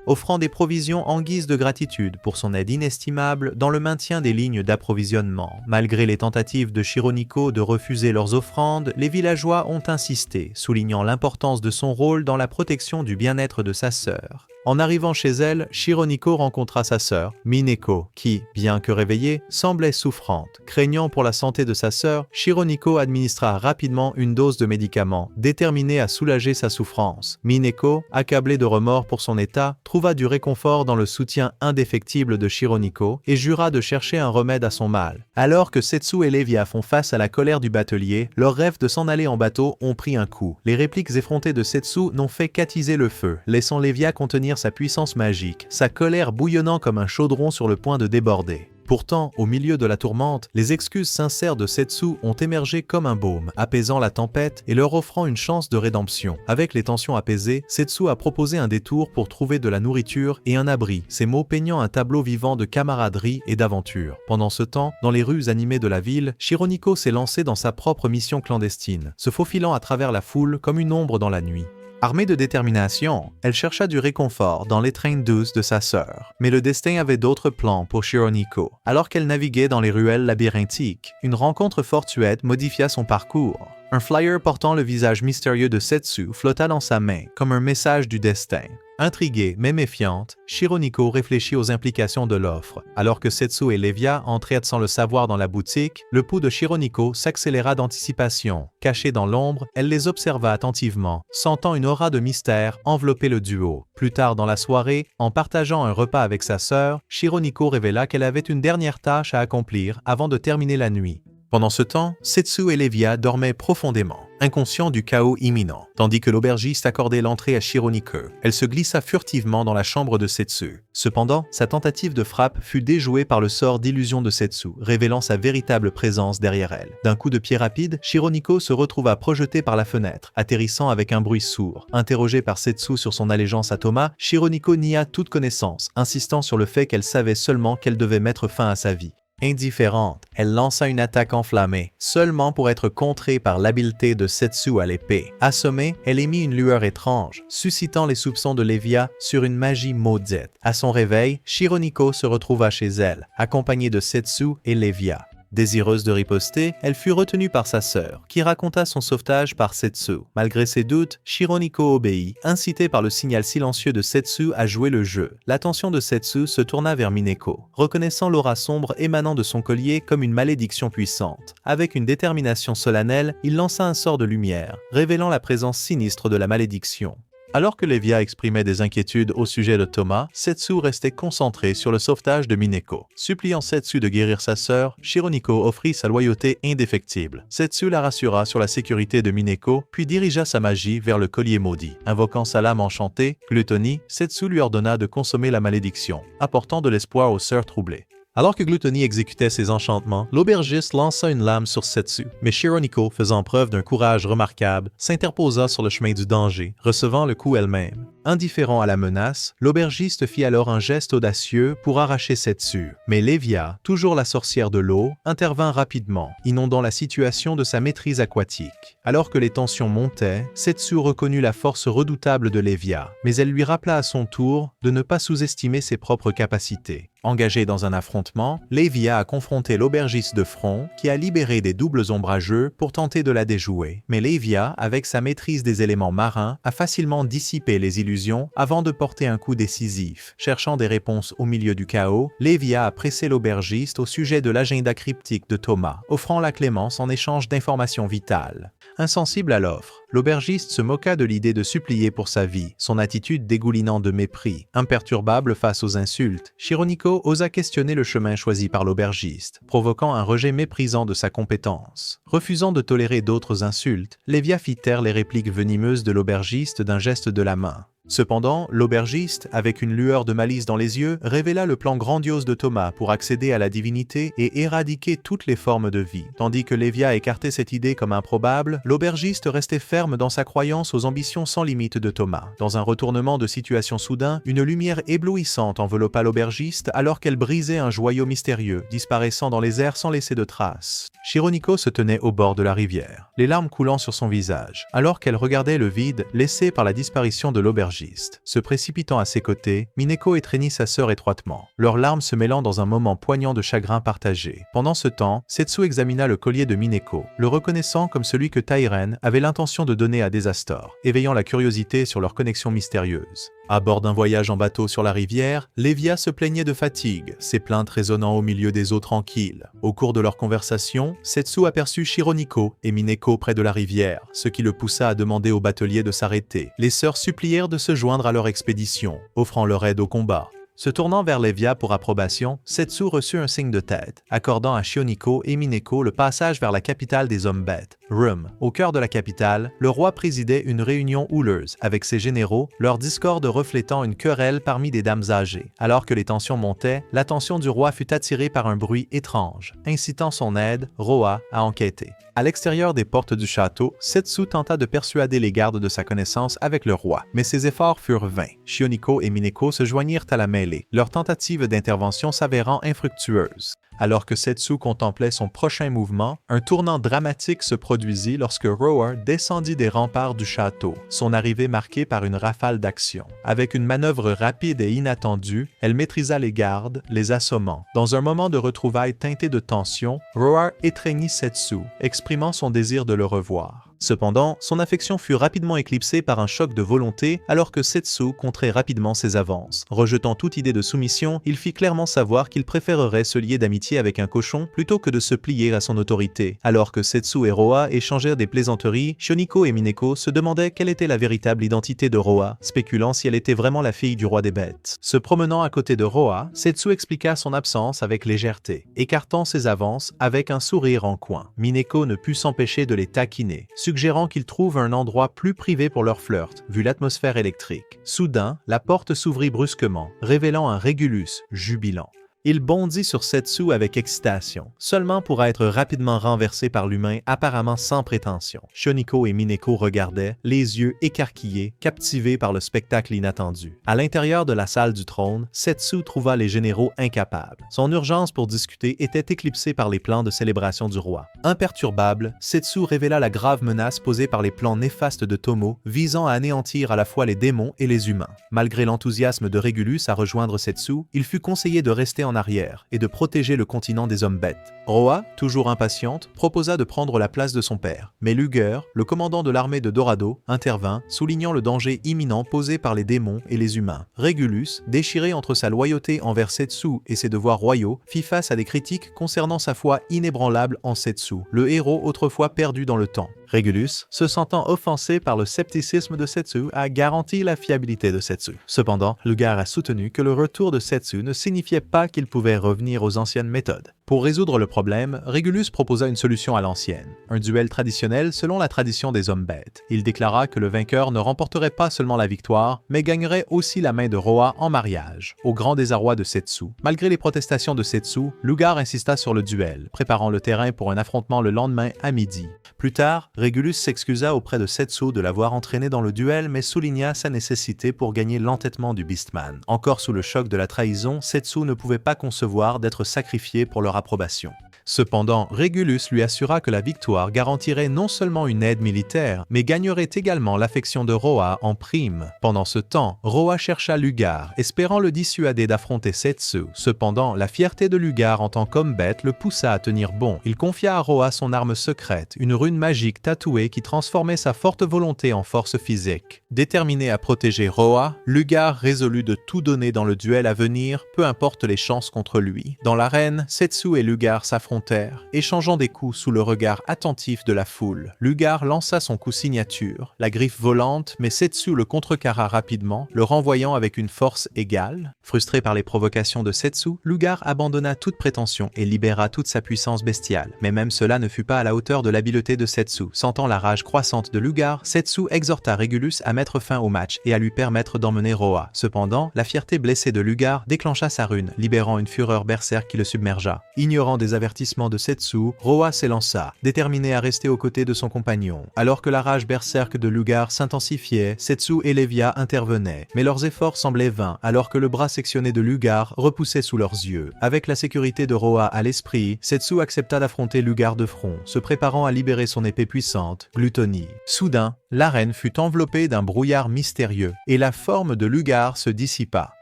offrant des provisions en guise de gratitude pour son aide inestimable dans le maintien des lignes d'approvisionnement. Malgré les tentatives de Shironiko de refuser leurs offrandes, les villageois ont insisté, soulignant l'importance de son rôle dans la protection du bien-être de sa sœur. En arrivant chez elle, Shironiko rencontra sa sœur, Mineko, qui, bien que réveillée, semblait souffrante. Craignant pour la santé de sa sœur, Shironiko administra rapidement une dose de médicaments, déterminée à soulager sa souffrance. Mineko, accablée de remords pour son état, trouva du réconfort dans le soutien indéfectible de Shironiko et jura de chercher un remède à son mal. Alors que Setsu et Levia font face à la colère du batelier, leurs rêves de s'en aller en bateau ont pris un coup. Les répliques effrontées de Setsu n'ont fait qu'attiser le feu, laissant Levia contenir sa puissance magique, sa colère bouillonnant comme un chaudron sur le point de déborder. Pourtant, au milieu de la tourmente, les excuses sincères de Setsu ont émergé comme un baume, apaisant la tempête et leur offrant une chance de rédemption. Avec les tensions apaisées, Setsu a proposé un détour pour trouver de la nourriture et un abri, ces mots peignant un tableau vivant de camaraderie et d'aventure. Pendant ce temps, dans les rues animées de la ville, Shironiko s'est lancée dans sa propre mission clandestine, se faufilant à travers la foule comme une ombre dans la nuit. Armée de détermination, elle chercha du réconfort dans l'étreinte douce de sa sœur. Mais le destin avait d'autres plans pour Shironiko. Alors qu'elle naviguait dans les ruelles labyrinthiques, une rencontre fortuite modifia son parcours. Un flyer portant le visage mystérieux de Setsu flotta dans sa main, comme un message du destin. Intriguée mais méfiante, Shironiko réfléchit aux implications de l'offre. Alors que Setsu et Levia entrèrent sans le savoir dans la boutique, le pouls de Shironiko s'accéléra d'anticipation. Cachée dans l'ombre, elle les observa attentivement, sentant une aura de mystère envelopper le duo. Plus tard dans la soirée, en partageant un repas avec sa sœur, Shironiko révéla qu'elle avait une dernière tâche à accomplir avant de terminer la nuit. Pendant ce temps, Setsu et Levia dormaient profondément, inconscients du chaos imminent, tandis que l'aubergiste accordait l'entrée à Shironiko. Elle se glissa furtivement dans la chambre de Setsu. Cependant, sa tentative de frappe fut déjouée par le sort d'illusion de Setsu, révélant sa véritable présence derrière elle. D'un coup de pied rapide, Shironiko se retrouva projetée par la fenêtre, atterrissant avec un bruit sourd. Interrogée par Setsu sur son allégeance à Thomas, Shironiko nia toute connaissance, insistant sur le fait qu'elle savait seulement qu'elle devait mettre fin à sa vie. Indifférente, elle lança une attaque enflammée, seulement pour être contrée par l'habileté de Setsu à l'épée. Assommée, elle émit une lueur étrange, suscitant les soupçons de Levia sur une magie maudite. À son réveil, Shironiko se retrouva chez elle, accompagnée de Setsu et Levia. Désireuse de riposter, elle fut retenue par sa sœur, qui raconta son sauvetage par Setsu. Malgré ses doutes, Shironiko obéit, incité par le signal silencieux de Setsu à jouer le jeu. L'attention de Setsu se tourna vers Mineko, reconnaissant l'aura sombre émanant de son collier comme une malédiction puissante. Avec une détermination solennelle, il lança un sort de lumière, révélant la présence sinistre de la malédiction. Alors que Lévia exprimait des inquiétudes au sujet de Thomas, Setsu restait concentré sur le sauvetage de Mineko. Suppliant Setsu de guérir sa sœur, Shironiko offrit sa loyauté indéfectible. Setsu la rassura sur la sécurité de Mineko, puis dirigea sa magie vers le collier maudit. Invoquant sa lame enchantée, Gluttony, Setsu lui ordonna de consommer la malédiction, apportant de l'espoir aux sœurs troublées. Alors que Gluttony exécutait ses enchantements, l'aubergiste lança une lame sur Setsu, mais Shironiko, faisant preuve d'un courage remarquable, s'interposa sur le chemin du danger, recevant le coup elle-même. Indifférent à la menace, l'aubergiste fit alors un geste audacieux pour arracher Setsu, mais Lévia, toujours la sorcière de l'eau, intervint rapidement, inondant la situation de sa maîtrise aquatique. Alors que les tensions montaient, Setsu reconnut la force redoutable de Lévia, mais elle lui rappela à son tour de ne pas sous-estimer ses propres capacités. Engagé dans un affrontement, Lévia a confronté l'aubergiste de front qui a libéré des doubles ombrageux pour tenter de la déjouer. Mais Lévia, avec sa maîtrise des éléments marins, a facilement dissipé les illusions avant de porter un coup décisif. Cherchant des réponses au milieu du chaos, Lévia a pressé l'aubergiste au sujet de l'agenda cryptique de Thomas, offrant la clémence en échange d'informations vitales. Insensible à l'offre, l'aubergiste se moqua de l'idée de supplier pour sa vie, son attitude dégoulinant de mépris. Imperturbable face aux insultes, Shironiko osa questionner le chemin choisi par l'aubergiste, provoquant un rejet méprisant de sa compétence. Refusant de tolérer d'autres insultes, Lévia fit taire les répliques venimeuses de l'aubergiste d'un geste de la main. Cependant, l'aubergiste, avec une lueur de malice dans les yeux, révéla le plan grandiose de Thomas pour accéder à la divinité et éradiquer toutes les formes de vie. Tandis que Lévia écartait cette idée comme improbable, l'aubergiste restait ferme dans sa croyance aux ambitions sans limite de Thomas. Dans un retournement de situation soudain, une lumière éblouissante enveloppa l'aubergiste alors qu'elle brisait un joyau mystérieux, disparaissant dans les airs sans laisser de traces. Shironiko se tenait au bord de la rivière, les larmes coulant sur son visage, alors qu'elle regardait le vide laissé par la disparition de l'aubergiste. Se précipitant à ses côtés, Mineko étreignit sa sœur étroitement, leurs larmes se mêlant dans un moment poignant de chagrin partagé. Pendant ce temps, Setsu examina le collier de Mineko, le reconnaissant comme celui que Tairen avait l'intention de donner à Désastor, éveillant la curiosité sur leur connexion mystérieuse. À bord d'un voyage en bateau sur la rivière, Lévia se plaignait de fatigue, ses plaintes résonnant au milieu des eaux tranquilles. Au cours de leur conversation, Setsu aperçut Shironiko et Mineko près de la rivière, ce qui le poussa à demander au batelier de s'arrêter. Les sœurs supplièrent de se joindre à leur expédition, offrant leur aide au combat. Se tournant vers Lévia pour approbation, Setsu reçut un signe de tête, accordant à Shironiko et Mineko le passage vers la capitale des hommes-bêtes, Rum. Au cœur de la capitale, le roi présidait une réunion houleuse avec ses généraux, leur discorde reflétant une querelle parmi des dames âgées. Alors que les tensions montaient, l'attention du roi fut attirée par un bruit étrange, incitant son aide, Roa, à enquêter. À l'extérieur des portes du château, Setsu tenta de persuader les gardes de sa connaissance avec le roi, mais ses efforts furent vains. Shironiko et Mineko se joignirent à la mêlée, leur tentative d'intervention s'avérant infructueuse. Alors que Setsu contemplait son prochain mouvement, un tournant dramatique se produisit lorsque Roar descendit des remparts du château, son arrivée marquée par une rafale d'action. Avec une manœuvre rapide et inattendue, elle maîtrisa les gardes, les assommant. Dans un moment de retrouvailles teinté de tension, Roar étreignit Setsu, exprimant son désir de le revoir. Cependant, son affection fut rapidement éclipsée par un choc de volonté alors que Setsu contrait rapidement ses avances. Rejetant toute idée de soumission, il fit clairement savoir qu'il préférerait se lier d'amitié avec un cochon plutôt que de se plier à son autorité. Alors que Setsu et Roa échangèrent des plaisanteries, Shironiko et Mineko se demandaient quelle était la véritable identité de Roa, spéculant si elle était vraiment la fille du roi des bêtes. Se promenant à côté de Roa, Setsu expliqua son absence avec légèreté, écartant ses avances avec un sourire en coin. Mineko ne put s'empêcher de les taquiner, suggérant qu'ils trouvent un endroit plus privé pour leur flirt, vu l'atmosphère électrique. Soudain, la porte s'ouvrit brusquement, révélant un Régulus, jubilant. Il bondit sur Setsu avec excitation, seulement pour être rapidement renversé par l'humain apparemment sans prétention. Shironiko et Mineko regardaient, les yeux écarquillés, captivés par le spectacle inattendu. À l'intérieur de la salle du trône, Setsu trouva les généraux incapables. Son urgence pour discuter était éclipsée par les plans de célébration du roi. Imperturbable, Setsu révéla la grave menace posée par les plans néfastes de Tomo, visant à anéantir à la fois les démons et les humains. Malgré l'enthousiasme de Régulus à rejoindre Setsu, il fut conseillé de rester en arrière et de protéger le continent des hommes bêtes. Roa, toujours impatiente, proposa de prendre la place de son père. Mais Luger, le commandant de l'armée de Dorado, intervint, soulignant le danger imminent posé par les démons et les humains. Régulus, déchiré entre sa loyauté envers Setsu et ses devoirs royaux, fit face à des critiques concernant sa foi inébranlable en Setsu, le héros autrefois perdu dans le temps. Régulus, se sentant offensé par le scepticisme de Setsu, a garanti la fiabilité de Setsu. Cependant, Luger a soutenu que le retour de Setsu ne signifiait pas qu'il pouvait revenir aux anciennes méthodes. Pour résoudre le problème, Régulus proposa une solution à l'ancienne, un duel traditionnel selon la tradition des hommes bêtes. Il déclara que le vainqueur ne remporterait pas seulement la victoire, mais gagnerait aussi la main de Roa en mariage, au grand désarroi de Setsu. Malgré les protestations de Setsu, Luger insista sur le duel, préparant le terrain pour un affrontement le lendemain à midi. Plus tard, Régulus s'excusa auprès de Setsu de l'avoir entraîné dans le duel, mais souligna sa nécessité pour gagner l'entêtement du Beastman. Encore sous le choc de la trahison, Setsu ne pouvait pas concevoir d'être sacrifié pour leur approbation. Cependant, Régulus lui assura que la victoire garantirait non seulement une aide militaire, mais gagnerait également l'affection de Roa en prime. Pendant ce temps, Roa chercha Luger, espérant le dissuader d'affronter Setsu. Cependant, la fierté de Luger en tant qu'homme bête le poussa à tenir bon. Il confia à Roa son arme secrète, une rune magique tatouée qui transformait sa forte volonté en force physique. Déterminé à protéger Roa, Luger résolut de tout donner dans le duel à venir, peu importe les chances contre lui. Dans l'arène, Setsu et Luger s'affrontèrent, échangeant des coups sous le regard attentif de la foule. Luger lança son coup signature, la griffe volante, mais Setsu le contrecarra rapidement, le renvoyant avec une force égale. Frustré par les provocations de Setsu, Luger abandonna toute prétention et libéra toute sa puissance bestiale. Mais même cela ne fut pas à la hauteur de l'habileté de Setsu. Sentant la rage croissante de Luger, Setsu exhorta Régulus à mettre fin au match et à lui permettre d'emmener Roa. Cependant, la fierté blessée de Luger déclencha sa rune, libérant une fureur berserk qui le submergea. Ignorant des avertissements de Setsu, Roa s'élança, déterminé à rester aux côtés de son compagnon. Alors que la rage berserk de Luger s'intensifiait, Setsu et Levia intervenaient, mais leurs efforts semblaient vains alors que le bras sectionné de Luger repoussait sous leurs yeux. Avec la sécurité de Roa à l'esprit, Setsu accepta d'affronter Luger de front, se préparant à libérer son épée puissante, Gluttony. Soudain, l'arène fut enveloppée d'un brouillard mystérieux et la forme de Luger se dissipa,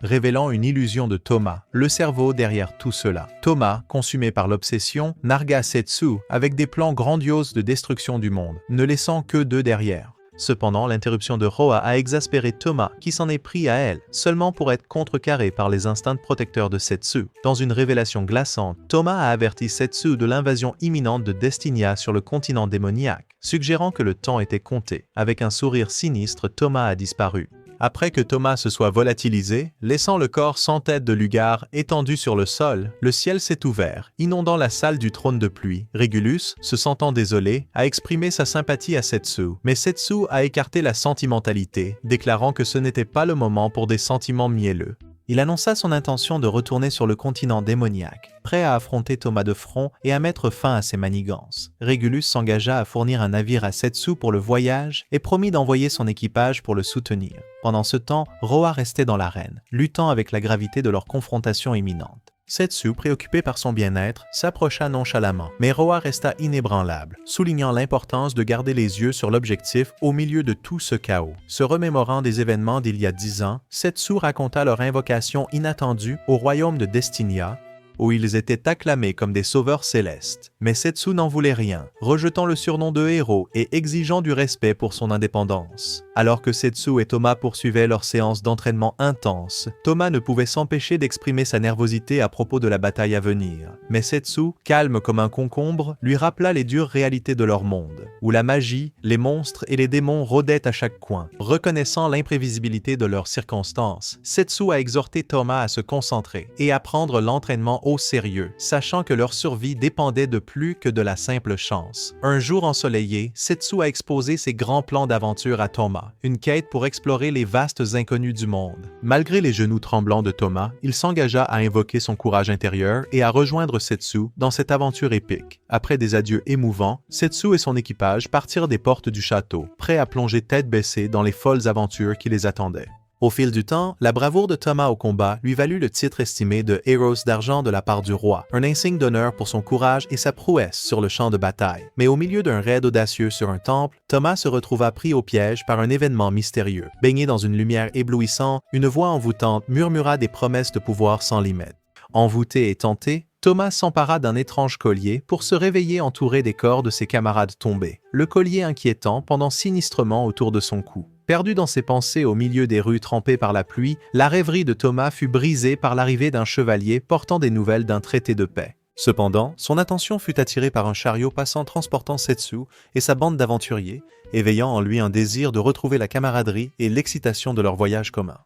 révélant une illusion de Toma, le cerveau derrière tout cela. Toma, consumé par l'obsession, nargua Setsu avec des plans grandioses de destruction du monde, ne laissant que deux derrière. Cependant, l'interruption de Roa a exaspéré Toma, qui s'en est pris à elle, seulement pour être contrecarré par les instincts protecteurs de Setsu. Dans une révélation glaçante, Toma a averti Setsu de l'invasion imminente de Destinia sur le continent démoniaque, suggérant que le temps était compté. Avec un sourire sinistre, Toma a disparu. Après que Toma se soit volatilisé, laissant le corps sans tête de Luger étendu sur le sol, le ciel s'est ouvert, inondant la salle du trône de pluie. Régulus, se sentant désolé, a exprimé sa sympathie à Setsu, mais Setsu a écarté la sentimentalité, déclarant que ce n'était pas le moment pour des sentiments mielleux. Il annonça son intention de retourner sur le continent démoniaque, prêt à affronter Toma de front et à mettre fin à ses manigances. Régulus s'engagea à fournir un navire à Setsu pour le voyage et promit d'envoyer son équipage pour le soutenir. Pendant ce temps, Roa restait dans l'arène, luttant avec la gravité de leur confrontation imminente. Setsu, préoccupé par son bien-être, s'approcha nonchalamment, mais Roa resta inébranlable, soulignant l'importance de garder les yeux sur l'objectif au milieu de tout ce chaos. Se remémorant des événements d'il y a 10 ans, Setsu raconta leur invocation inattendue au royaume de Destinia, où ils étaient acclamés comme des sauveurs célestes. Mais Setsu n'en voulait rien, rejetant le surnom de héros et exigeant du respect pour son indépendance. Alors que Setsu et Toma poursuivaient leur séance d'entraînement intense, Toma ne pouvait s'empêcher d'exprimer sa nervosité à propos de la bataille à venir. Mais Setsu, calme comme un concombre, lui rappela les dures réalités de leur monde, où la magie, les monstres et les démons rôdaient à chaque coin. Reconnaissant l'imprévisibilité de leurs circonstances, Setsu a exhorté Toma à se concentrer et à prendre l'entraînement au sérieux, sachant que leur survie dépendait de plus que de la simple chance. Un jour ensoleillé, Setsu a exposé ses grands plans d'aventure à Toma, une quête pour explorer les vastes inconnus du monde. Malgré les genoux tremblants de Toma, il s'engagea à invoquer son courage intérieur et à rejoindre Setsu dans cette aventure épique. Après des adieux émouvants, Setsu et son équipage partirent des portes du château, prêts à plonger tête baissée dans les folles aventures qui les attendaient. Au fil du temps, la bravoure de Toma au combat lui valut le titre estimé de Héros d'argent de la part du roi, un insigne d'honneur pour son courage et sa prouesse sur le champ de bataille. Mais au milieu d'un raid audacieux sur un temple, Toma se retrouva pris au piège par un événement mystérieux. Baigné dans une lumière éblouissante, une voix envoûtante murmura des promesses de pouvoir sans limite. Envoûté et tenté, Thomas s'empara d'un étrange collier pour se réveiller entouré des corps de ses camarades tombés, le collier inquiétant pendant sinistrement autour de son cou. Perdu dans ses pensées au milieu des rues trempées par la pluie, la rêverie de Thomas fut brisée par l'arrivée d'un chevalier portant des nouvelles d'un traité de paix. Cependant, son attention fut attirée par un chariot passant transportant Setsu et sa bande d'aventuriers, éveillant en lui un désir de retrouver la camaraderie et l'excitation de leur voyage commun.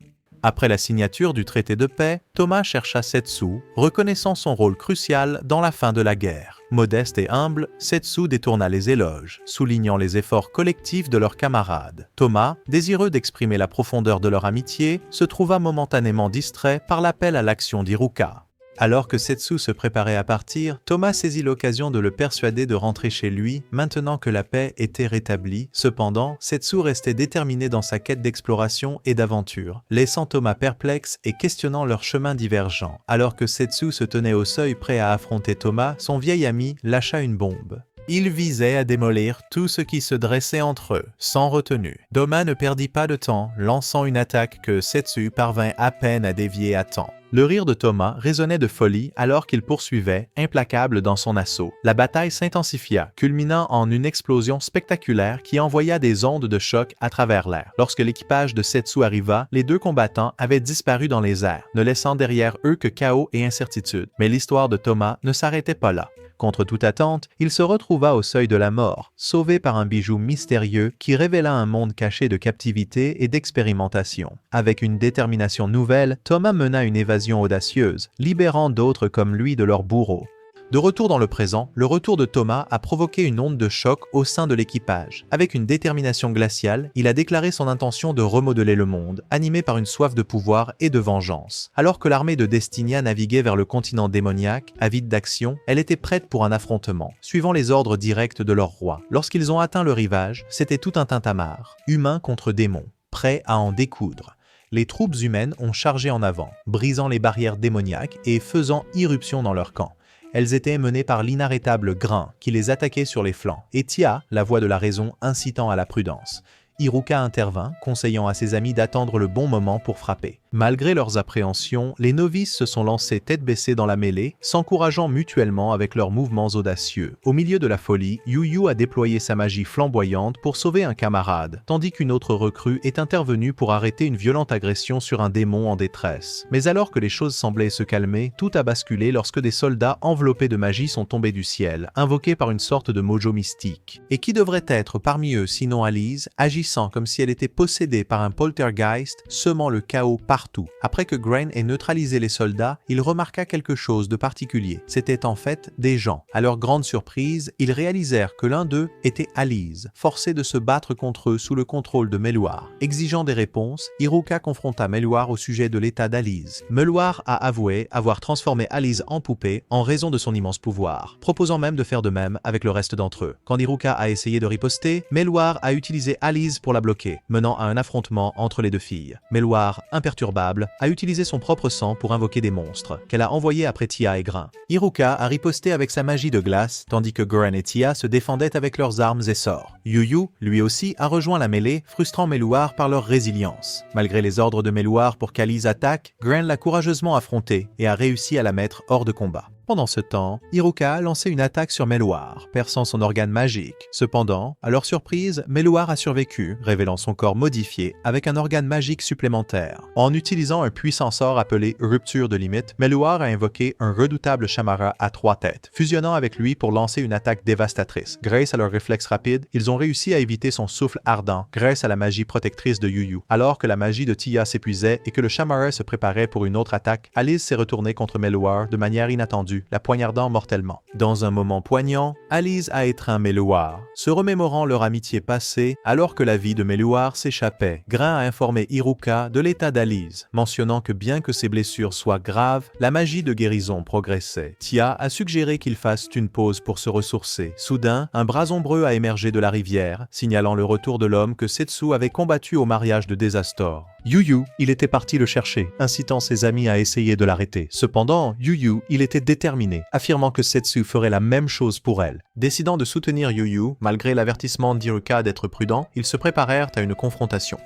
Après la signature du traité de paix, Thomas chercha Setsu, reconnaissant son rôle crucial dans la fin de la guerre. Modeste et humble, Setsu détourna les éloges, soulignant les efforts collectifs de leurs camarades. Thomas, désireux d'exprimer la profondeur de leur amitié, se trouva momentanément distrait par l'appel à l'action d'Iruka. Alors que Setsu se préparait à partir, Thomas saisit l'occasion de le persuader de rentrer chez lui, maintenant que la paix était rétablie. Cependant, Setsu restait déterminé dans sa quête d'exploration et d'aventure, laissant Thomas perplexe et questionnant leurs chemins divergents. Alors que Setsu se tenait au seuil prêt à affronter Thomas, son vieil ami lâcha une bombe. Il visait à démolir tout ce qui se dressait entre eux, sans retenue. Thomas ne perdit pas de temps, lançant une attaque que Setsu parvint à peine à dévier à temps. Le rire de Thomas résonnait de folie alors qu'il poursuivait, implacable dans son assaut. La bataille s'intensifia, culminant en une explosion spectaculaire qui envoya des ondes de choc à travers l'air. Lorsque l'équipage de Setsu arriva, les deux combattants avaient disparu dans les airs, ne laissant derrière eux que chaos et incertitude. Mais l'histoire de Thomas ne s'arrêtait pas là. Contre toute attente, il se retrouva au seuil de la mort, sauvé par un bijou mystérieux qui révéla un monde caché de captivité et d'expérimentation. Avec une détermination nouvelle, Thomas mena une évasion audacieuse, libérant d'autres comme lui de leur bourreau. De retour dans le présent, le retour de Thomas a provoqué une onde de choc au sein de l'équipage. Avec une détermination glaciale, il a déclaré son intention de remodeler le monde, animé par une soif de pouvoir et de vengeance. Alors que l'armée de Destinia naviguait vers le continent démoniaque, avide d'action, elle était prête pour un affrontement, suivant les ordres directs de leur roi. Lorsqu'ils ont atteint le rivage, c'était tout un tintamarre, humain contre démon, prêt à en découdre. Les troupes humaines ont chargé en avant, brisant les barrières démoniaques et faisant irruption dans leur camp. Elles étaient menées par l'inarrêtable Grain, qui les attaquait sur les flancs, et Tia, la voix de la raison incitant à la prudence. Iruka intervint, conseillant à ses amis d'attendre le bon moment pour frapper. Malgré leurs appréhensions, les novices se sont lancés tête baissée dans la mêlée, s'encourageant mutuellement avec leurs mouvements audacieux. Au milieu de la folie, Yu a déployé sa magie flamboyante pour sauver un camarade, tandis qu'une autre recrue est intervenue pour arrêter une violente agression sur un démon en détresse. Mais alors que les choses semblaient se calmer, tout a basculé lorsque des soldats enveloppés de magie sont tombés du ciel, invoqués par une sorte de mojo mystique. Et qui devrait être parmi eux sinon Alice, agissant comme si elle était possédée par un poltergeist, semant le chaos partout. Après que Grain ait neutralisé les soldats, il remarqua quelque chose de particulier. C'étaient en fait des gens. À leur grande surprise, ils réalisèrent que l'un d'eux était Alice, forcé de se battre contre eux sous le contrôle de Meluar. Exigeant des réponses, Iruka confronta Meluar au sujet de l'état d'Alice. Meluar a avoué avoir transformé Alice en poupée en raison de son immense pouvoir, proposant même de faire de même avec le reste d'entre eux. Quand Iruka a essayé de riposter, Meluar a utilisé Alice pour la bloquer, menant à un affrontement entre les deux filles. Meluar, imperturbable, a utilisé son propre sang pour invoquer des monstres, qu'elle a envoyés après Tia et Grain. Iruka a riposté avec sa magie de glace, tandis que Grain et Tia se défendaient avec leurs armes et sorts. Yu, lui aussi, a rejoint la mêlée, frustrant Meluar par leur résilience. Malgré les ordres de Meluar pour qu'Alice attaque, Grain l'a courageusement affrontée et a réussi à la mettre hors de combat. Pendant ce temps, Iruka a lancé une attaque sur Meluar, perçant son organe magique. Cependant, à leur surprise, Meluar a survécu, révélant son corps modifié avec un organe magique supplémentaire. En utilisant un puissant sort appelé Rupture de limite, Meluar a invoqué un redoutable Shamara à 3 têtes, fusionnant avec lui pour lancer une attaque dévastatrice. Grâce à leur réflexe rapide, ils ont réussi à éviter son souffle ardent grâce à la magie protectrice de Yu. Alors que la magie de Tia s'épuisait et que le Shamara se préparait pour une autre attaque, Alice s'est retournée contre Meluar de manière inattendue, la poignardant mortellement. Dans un moment poignant, Alice a étreint Meluar, se remémorant leur amitié passée alors que la vie de Meluar s'échappait. Grain a informé Iruka de l'état d'Alice, mentionnant que bien que ses blessures soient graves, la magie de guérison progressait. Tia a suggéré qu'ils fassent une pause pour se ressourcer. Soudain, un bras ombreux a émergé de la rivière, signalant le retour de l'homme que Setsu avait combattu au mariage de Désastor. Yu, il était parti le chercher, incitant ses amis à essayer de l'arrêter. Cependant, Yu, il était déterminé, affirmant que Setsu ferait la même chose pour elle. Décidant de soutenir Yu, malgré l'avertissement d'Iruka d'être prudent, ils se préparèrent à une confrontation.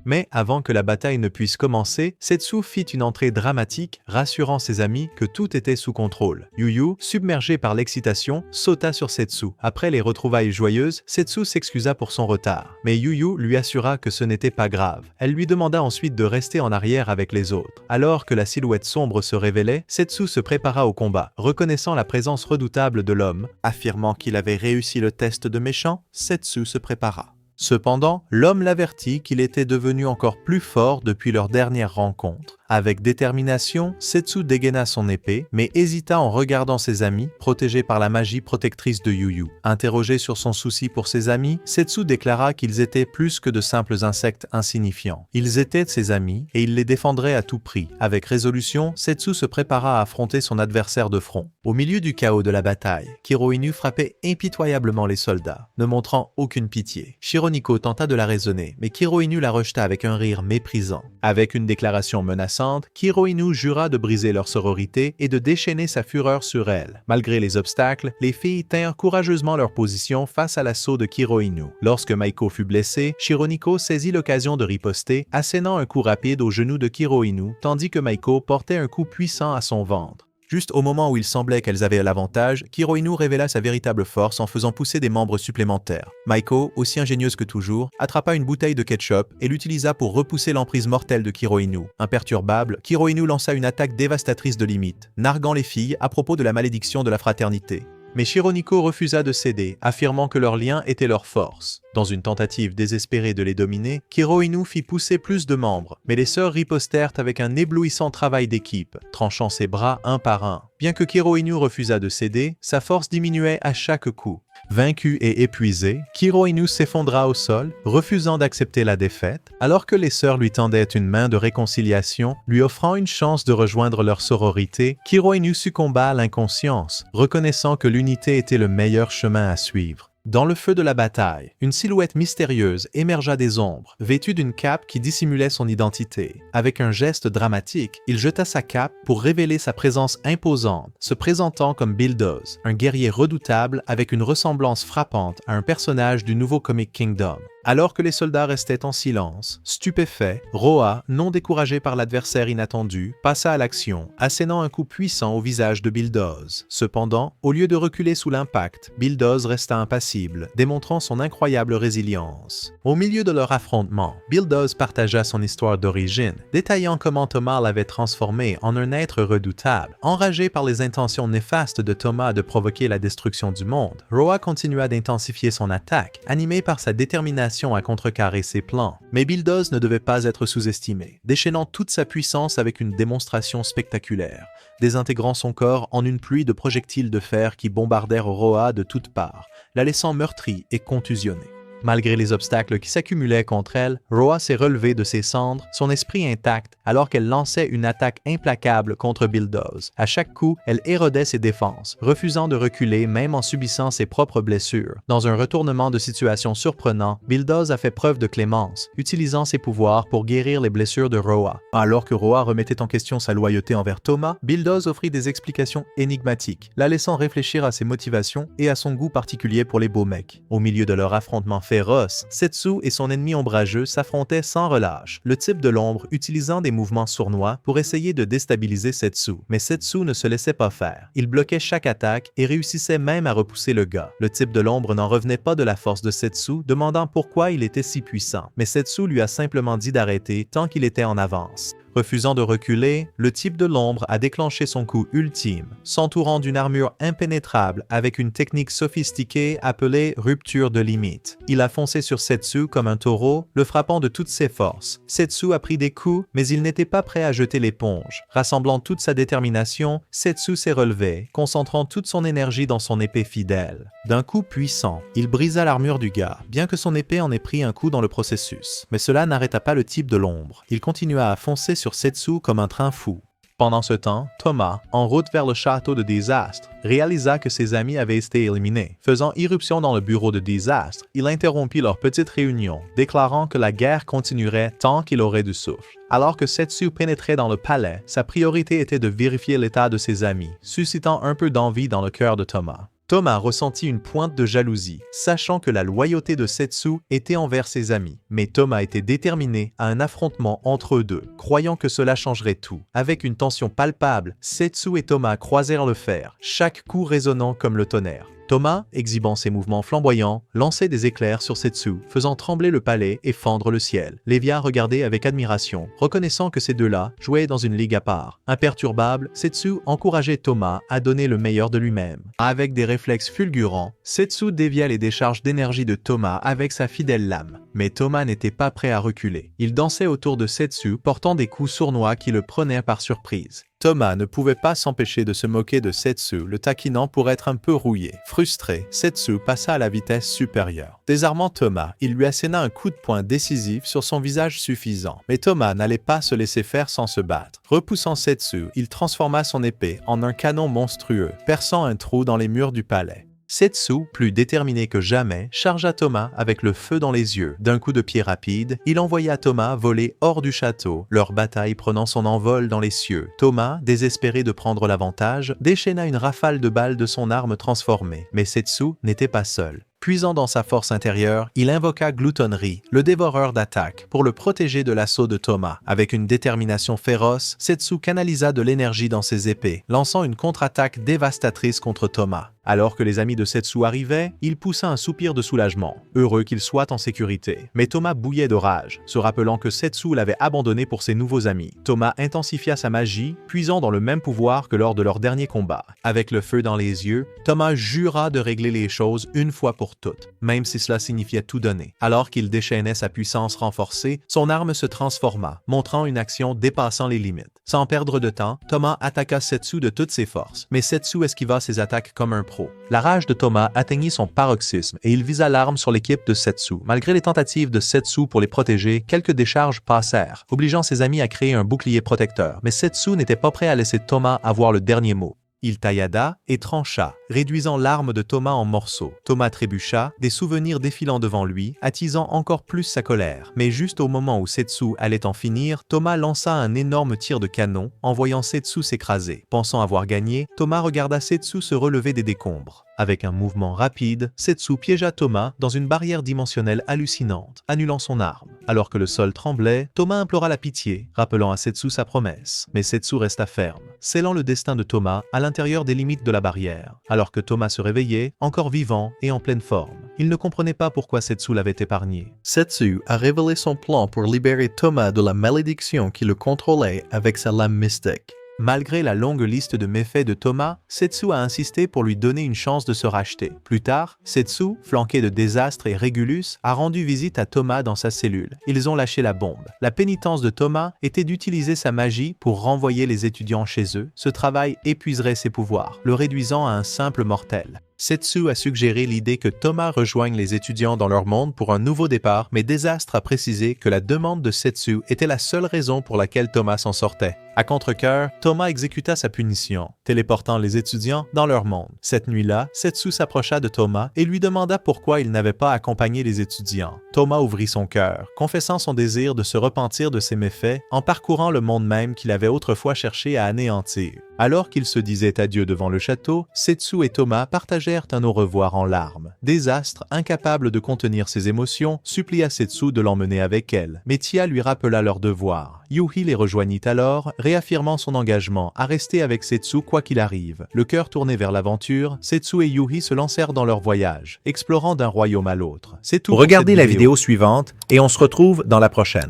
Mais avant que la bataille ne puisse commencer, Setsu fit une entrée dramatique, rassurant ses amis que tout était sous contrôle. Yu, submergé par l'excitation, sauta sur Setsu. Après les retrouvailles joyeuses, Setsu s'excusa pour son retard. Mais Yu lui assura que ce n'était pas grave. Elle lui demanda ensuite de rester en arrière avec les autres. Alors que la silhouette sombre se révélait, Setsu se prépara au combat. Reconnaissant la présence redoutable de l'homme, affirmant qu'il avait réussi le test de méchant, Setsu se prépara. Cependant, l'homme l'avertit qu'il était devenu encore plus fort depuis leur dernière rencontre. Avec détermination, Setsu dégaina son épée, mais hésita en regardant ses amis, protégés par la magie protectrice de Yu. Interrogé sur son souci pour ses amis, Setsu déclara qu'ils étaient plus que de simples insectes insignifiants. Ils étaient ses amis et il les défendrait à tout prix. Avec résolution, Setsu se prépara à affronter son adversaire de front. Au milieu du chaos de la bataille, Kiro Inu frappait impitoyablement les soldats, ne montrant aucune pitié. Shironiko tenta de la raisonner, mais Kiro Inu la rejeta avec un rire méprisant. Avec une déclaration menaçante, Kiro Inu jura de briser leur sororité et de déchaîner sa fureur sur elle. Malgré les obstacles, les filles tinrent courageusement leur position face à l'assaut de Kiro Inu. Lorsque Maiko fut blessée, Shironiko saisit l'occasion de riposter, assénant un coup rapide au genou de Kiro Inu, tandis que Maiko portait un coup puissant à son ventre. Juste au moment où il semblait qu'elles avaient l'avantage, Kiro Inu révéla sa véritable force en faisant pousser des membres supplémentaires. Maiko, aussi ingénieuse que toujours, attrapa une bouteille de ketchup et l'utilisa pour repousser l'emprise mortelle de Kiro Inu. Imperturbable, Kiro Inu lança une attaque dévastatrice de limite, narguant les filles à propos de la malédiction de la fraternité. Mais Shironiko refusa de céder, affirmant que leur lien était leur force. Dans une tentative désespérée de les dominer, Kiro Inu fit pousser plus de membres, mais les sœurs ripostèrent avec un éblouissant travail d'équipe, tranchant ses bras un par un. Bien que Kiro Inu refusa de céder, sa force diminuait à chaque coup. Vaincu et épuisé, Kiro Inu s'effondra au sol, refusant d'accepter la défaite, alors que les sœurs lui tendaient une main de réconciliation, lui offrant une chance de rejoindre leur sororité. Kiro Inu succomba à l'inconscience, reconnaissant que l'unité était le meilleur chemin à suivre. Dans le feu de la bataille, une silhouette mystérieuse émergea des ombres, vêtue d'une cape qui dissimulait son identité. Avec un geste dramatique, il jeta sa cape pour révéler sa présence imposante, se présentant comme Bulldoze, un guerrier redoutable avec une ressemblance frappante à un personnage du nouveau Comic Kingdom. Alors que les soldats restaient en silence, stupéfaits, Roa, non découragé par l'adversaire inattendu, passa à l'action, assénant un coup puissant au visage de Bulldoze. Cependant, au lieu de reculer sous l'impact, Bulldoze resta impassible, démontrant son incroyable résilience. Au milieu de leur affrontement, Bulldoze partagea son histoire d'origine, détaillant comment Thomas l'avait transformé en un être redoutable. Enragé par les intentions néfastes de Thomas de provoquer la destruction du monde, Roa continua d'intensifier son attaque, animé par sa détermination à contrecarrer ses plans. Mais Bulldoze ne devait pas être sous-estimé, déchaînant toute sa puissance avec une démonstration spectaculaire, désintégrant son corps en une pluie de projectiles de fer qui bombardèrent Roa de toutes parts, la laissant meurtrie et contusionnée. Malgré les obstacles qui s'accumulaient contre elle, Roa s'est relevée de ses cendres, son esprit intact, alors qu'elle lançait une attaque implacable contre Bulldoze. À chaque coup, elle érodait ses défenses, refusant de reculer même en subissant ses propres blessures. Dans un retournement de situation surprenant, Bulldoze a fait preuve de clémence, utilisant ses pouvoirs pour guérir les blessures de Roa. Alors que Roa remettait en question sa loyauté envers Thomas, Bulldoze offrit des explications énigmatiques, la laissant réfléchir à ses motivations et à son goût particulier pour les beaux mecs. Au milieu de leur affrontement féroce, Setsu et son ennemi ombrageux s'affrontaient sans relâche, le type de l'ombre utilisant des mouvements sournois pour essayer de déstabiliser Setsu. Mais Setsu ne se laissait pas faire. Il bloquait chaque attaque et réussissait même à repousser le gars. Le type de l'ombre n'en revenait pas de la force de Setsu, demandant pourquoi il était si puissant. Mais Setsu lui a simplement dit d'arrêter tant qu'il était en avance. Refusant de reculer, le type de l'ombre a déclenché son coup ultime, s'entourant d'une armure impénétrable avec une technique sophistiquée appelée rupture de limite. Il a foncé sur Setsu comme un taureau, le frappant de toutes ses forces. Setsu a pris des coups, mais il n'était pas prêt à jeter l'éponge. Rassemblant toute sa détermination, Setsu s'est relevé, concentrant toute son énergie dans son épée fidèle. D'un coup puissant, il brisa l'armure du gars, bien que son épée en ait pris un coup dans le processus. Mais cela n'arrêta pas le type de l'ombre. Il continua à foncer sur Setsu comme un train fou. Pendant ce temps, Thomas, en route vers le château de Désastre, réalisa que ses amis avaient été éliminés. Faisant irruption dans le bureau de Désastre, il interrompit leur petite réunion, déclarant que la guerre continuerait tant qu'il aurait du souffle. Alors que Setsu pénétrait dans le palais, sa priorité était de vérifier l'état de ses amis, suscitant un peu d'envie dans le cœur de Thomas. Toma ressentit une pointe de jalousie, sachant que la loyauté de Setsu était envers ses amis. Mais Toma était déterminé à un affrontement entre eux deux, croyant que cela changerait tout. Avec une tension palpable, Setsu et Toma croisèrent le fer, chaque coup résonnant comme le tonnerre. Toma, exhibant ses mouvements flamboyants, lançait des éclairs sur Setsu, faisant trembler le palais et fendre le ciel. Lévia regardait avec admiration, reconnaissant que ces deux-là jouaient dans une ligue à part. Imperturbable, Setsu encourageait Toma à donner le meilleur de lui-même. Avec des réflexes fulgurants, Setsu dévia les décharges d'énergie de Toma avec sa fidèle lame. Mais Toma n'était pas prêt à reculer. Il dansait autour de Setsu, portant des coups sournois qui le prenaient par surprise. Toma ne pouvait pas s'empêcher de se moquer de Setsu, le taquinant pour être un peu rouillé. Frustré, Setsu passa à la vitesse supérieure. Désarmant Toma, il lui asséna un coup de poing décisif sur son visage suffisant. Mais Toma n'allait pas se laisser faire sans se battre. Repoussant Setsu, il transforma son épée en un canon monstrueux, perçant un trou dans les murs du palais. Setsu, plus déterminé que jamais, chargea Toma avec le feu dans les yeux. D'un coup de pied rapide, il envoya Toma voler hors du château, leur bataille prenant son envol dans les cieux. Toma, désespéré de prendre l'avantage, déchaîna une rafale de balles de son arme transformée. Mais Setsu n'était pas seul. Puisant dans sa force intérieure, il invoqua Gloutonnerie, le dévoreur d'attaque, pour le protéger de l'assaut de Toma. Avec une détermination féroce, Setsu canalisa de l'énergie dans ses épées, lançant une contre-attaque dévastatrice contre Toma. Alors que les amis de Setsu arrivaient, il poussa un soupir de soulagement, heureux qu'il soit en sécurité. Mais Toma bouillait de rage, se rappelant que Setsu l'avait abandonné pour ses nouveaux amis. Toma intensifia sa magie, puisant dans le même pouvoir que lors de leur dernier combat. Avec le feu dans les yeux, Toma jura de régler les choses une fois pour toutes, même si cela signifiait tout donner. Alors qu'il déchaînait sa puissance renforcée, son arme se transforma, montrant une action dépassant les limites. Sans perdre de temps, Toma attaqua Setsu de toutes ses forces, mais Setsu esquiva ses attaques comme un pro. La rage de Toma atteignit son paroxysme et il visa l'arme sur l'équipe de Setsu. Malgré les tentatives de Setsu pour les protéger, quelques décharges passèrent, obligeant ses amis à créer un bouclier protecteur. Mais Setsu n'était pas prêt à laisser Toma avoir le dernier mot. Il taillada et trancha, réduisant l'arme de Toma en morceaux. Toma trébucha, des souvenirs défilant devant lui, attisant encore plus sa colère. Mais juste au moment où Setsu allait en finir, Toma lança un énorme tir de canon, envoyant Setsu s'écraser. Pensant avoir gagné, Toma regarda Setsu se relever des décombres. Avec un mouvement rapide, Setsu piégea Toma dans une barrière dimensionnelle hallucinante, annulant son arme. Alors que le sol tremblait, Toma implora la pitié, rappelant à Setsu sa promesse. Mais Setsu resta ferme, scellant le destin de Toma à l'intérieur des limites de la barrière. Alors que Toma se réveillait, encore vivant et en pleine forme. Il ne comprenait pas pourquoi Setsu l'avait épargné. Setsu a révélé son plan pour libérer Toma de la malédiction qui le contrôlait avec sa lame mystique. Malgré la longue liste de méfaits de Toma, Setsu a insisté pour lui donner une chance de se racheter. Plus tard, Setsu, flanqué de Désastre et Régulus, a rendu visite à Toma dans sa cellule. Ils ont lâché la bombe. La pénitence de Toma était d'utiliser sa magie pour renvoyer les étudiants chez eux. Ce travail épuiserait ses pouvoirs, le réduisant à un simple mortel. Setsu a suggéré l'idée que Toma rejoigne les étudiants dans leur monde pour un nouveau départ, mais Désastre a précisé que la demande de Setsu était la seule raison pour laquelle Toma s'en sortait. À contre-cœur, Toma exécuta sa punition, téléportant les étudiants dans leur monde. Cette nuit-là, Setsu s'approcha de Toma et lui demanda pourquoi il n'avait pas accompagné les étudiants. Toma ouvrit son cœur, confessant son désir de se repentir de ses méfaits en parcourant le monde même qu'il avait autrefois cherché à anéantir. Alors qu'ils se disaient adieu devant le château, Setsu et Toma partagèrent un au revoir en larmes. Désastre, incapable de contenir ses émotions, supplia Setsu de l'emmener avec elle, mais Tia lui rappela leur devoir. Yuhi les rejoignit alors, réaffirmant son engagement à rester avec Setsu quoi qu'il arrive. Le cœur tourné vers l'aventure, Setsu et Yuhi se lancèrent dans leur voyage, explorant d'un royaume à l'autre. C'est tout. Regardez la vidéo suivante et on se retrouve dans la prochaine.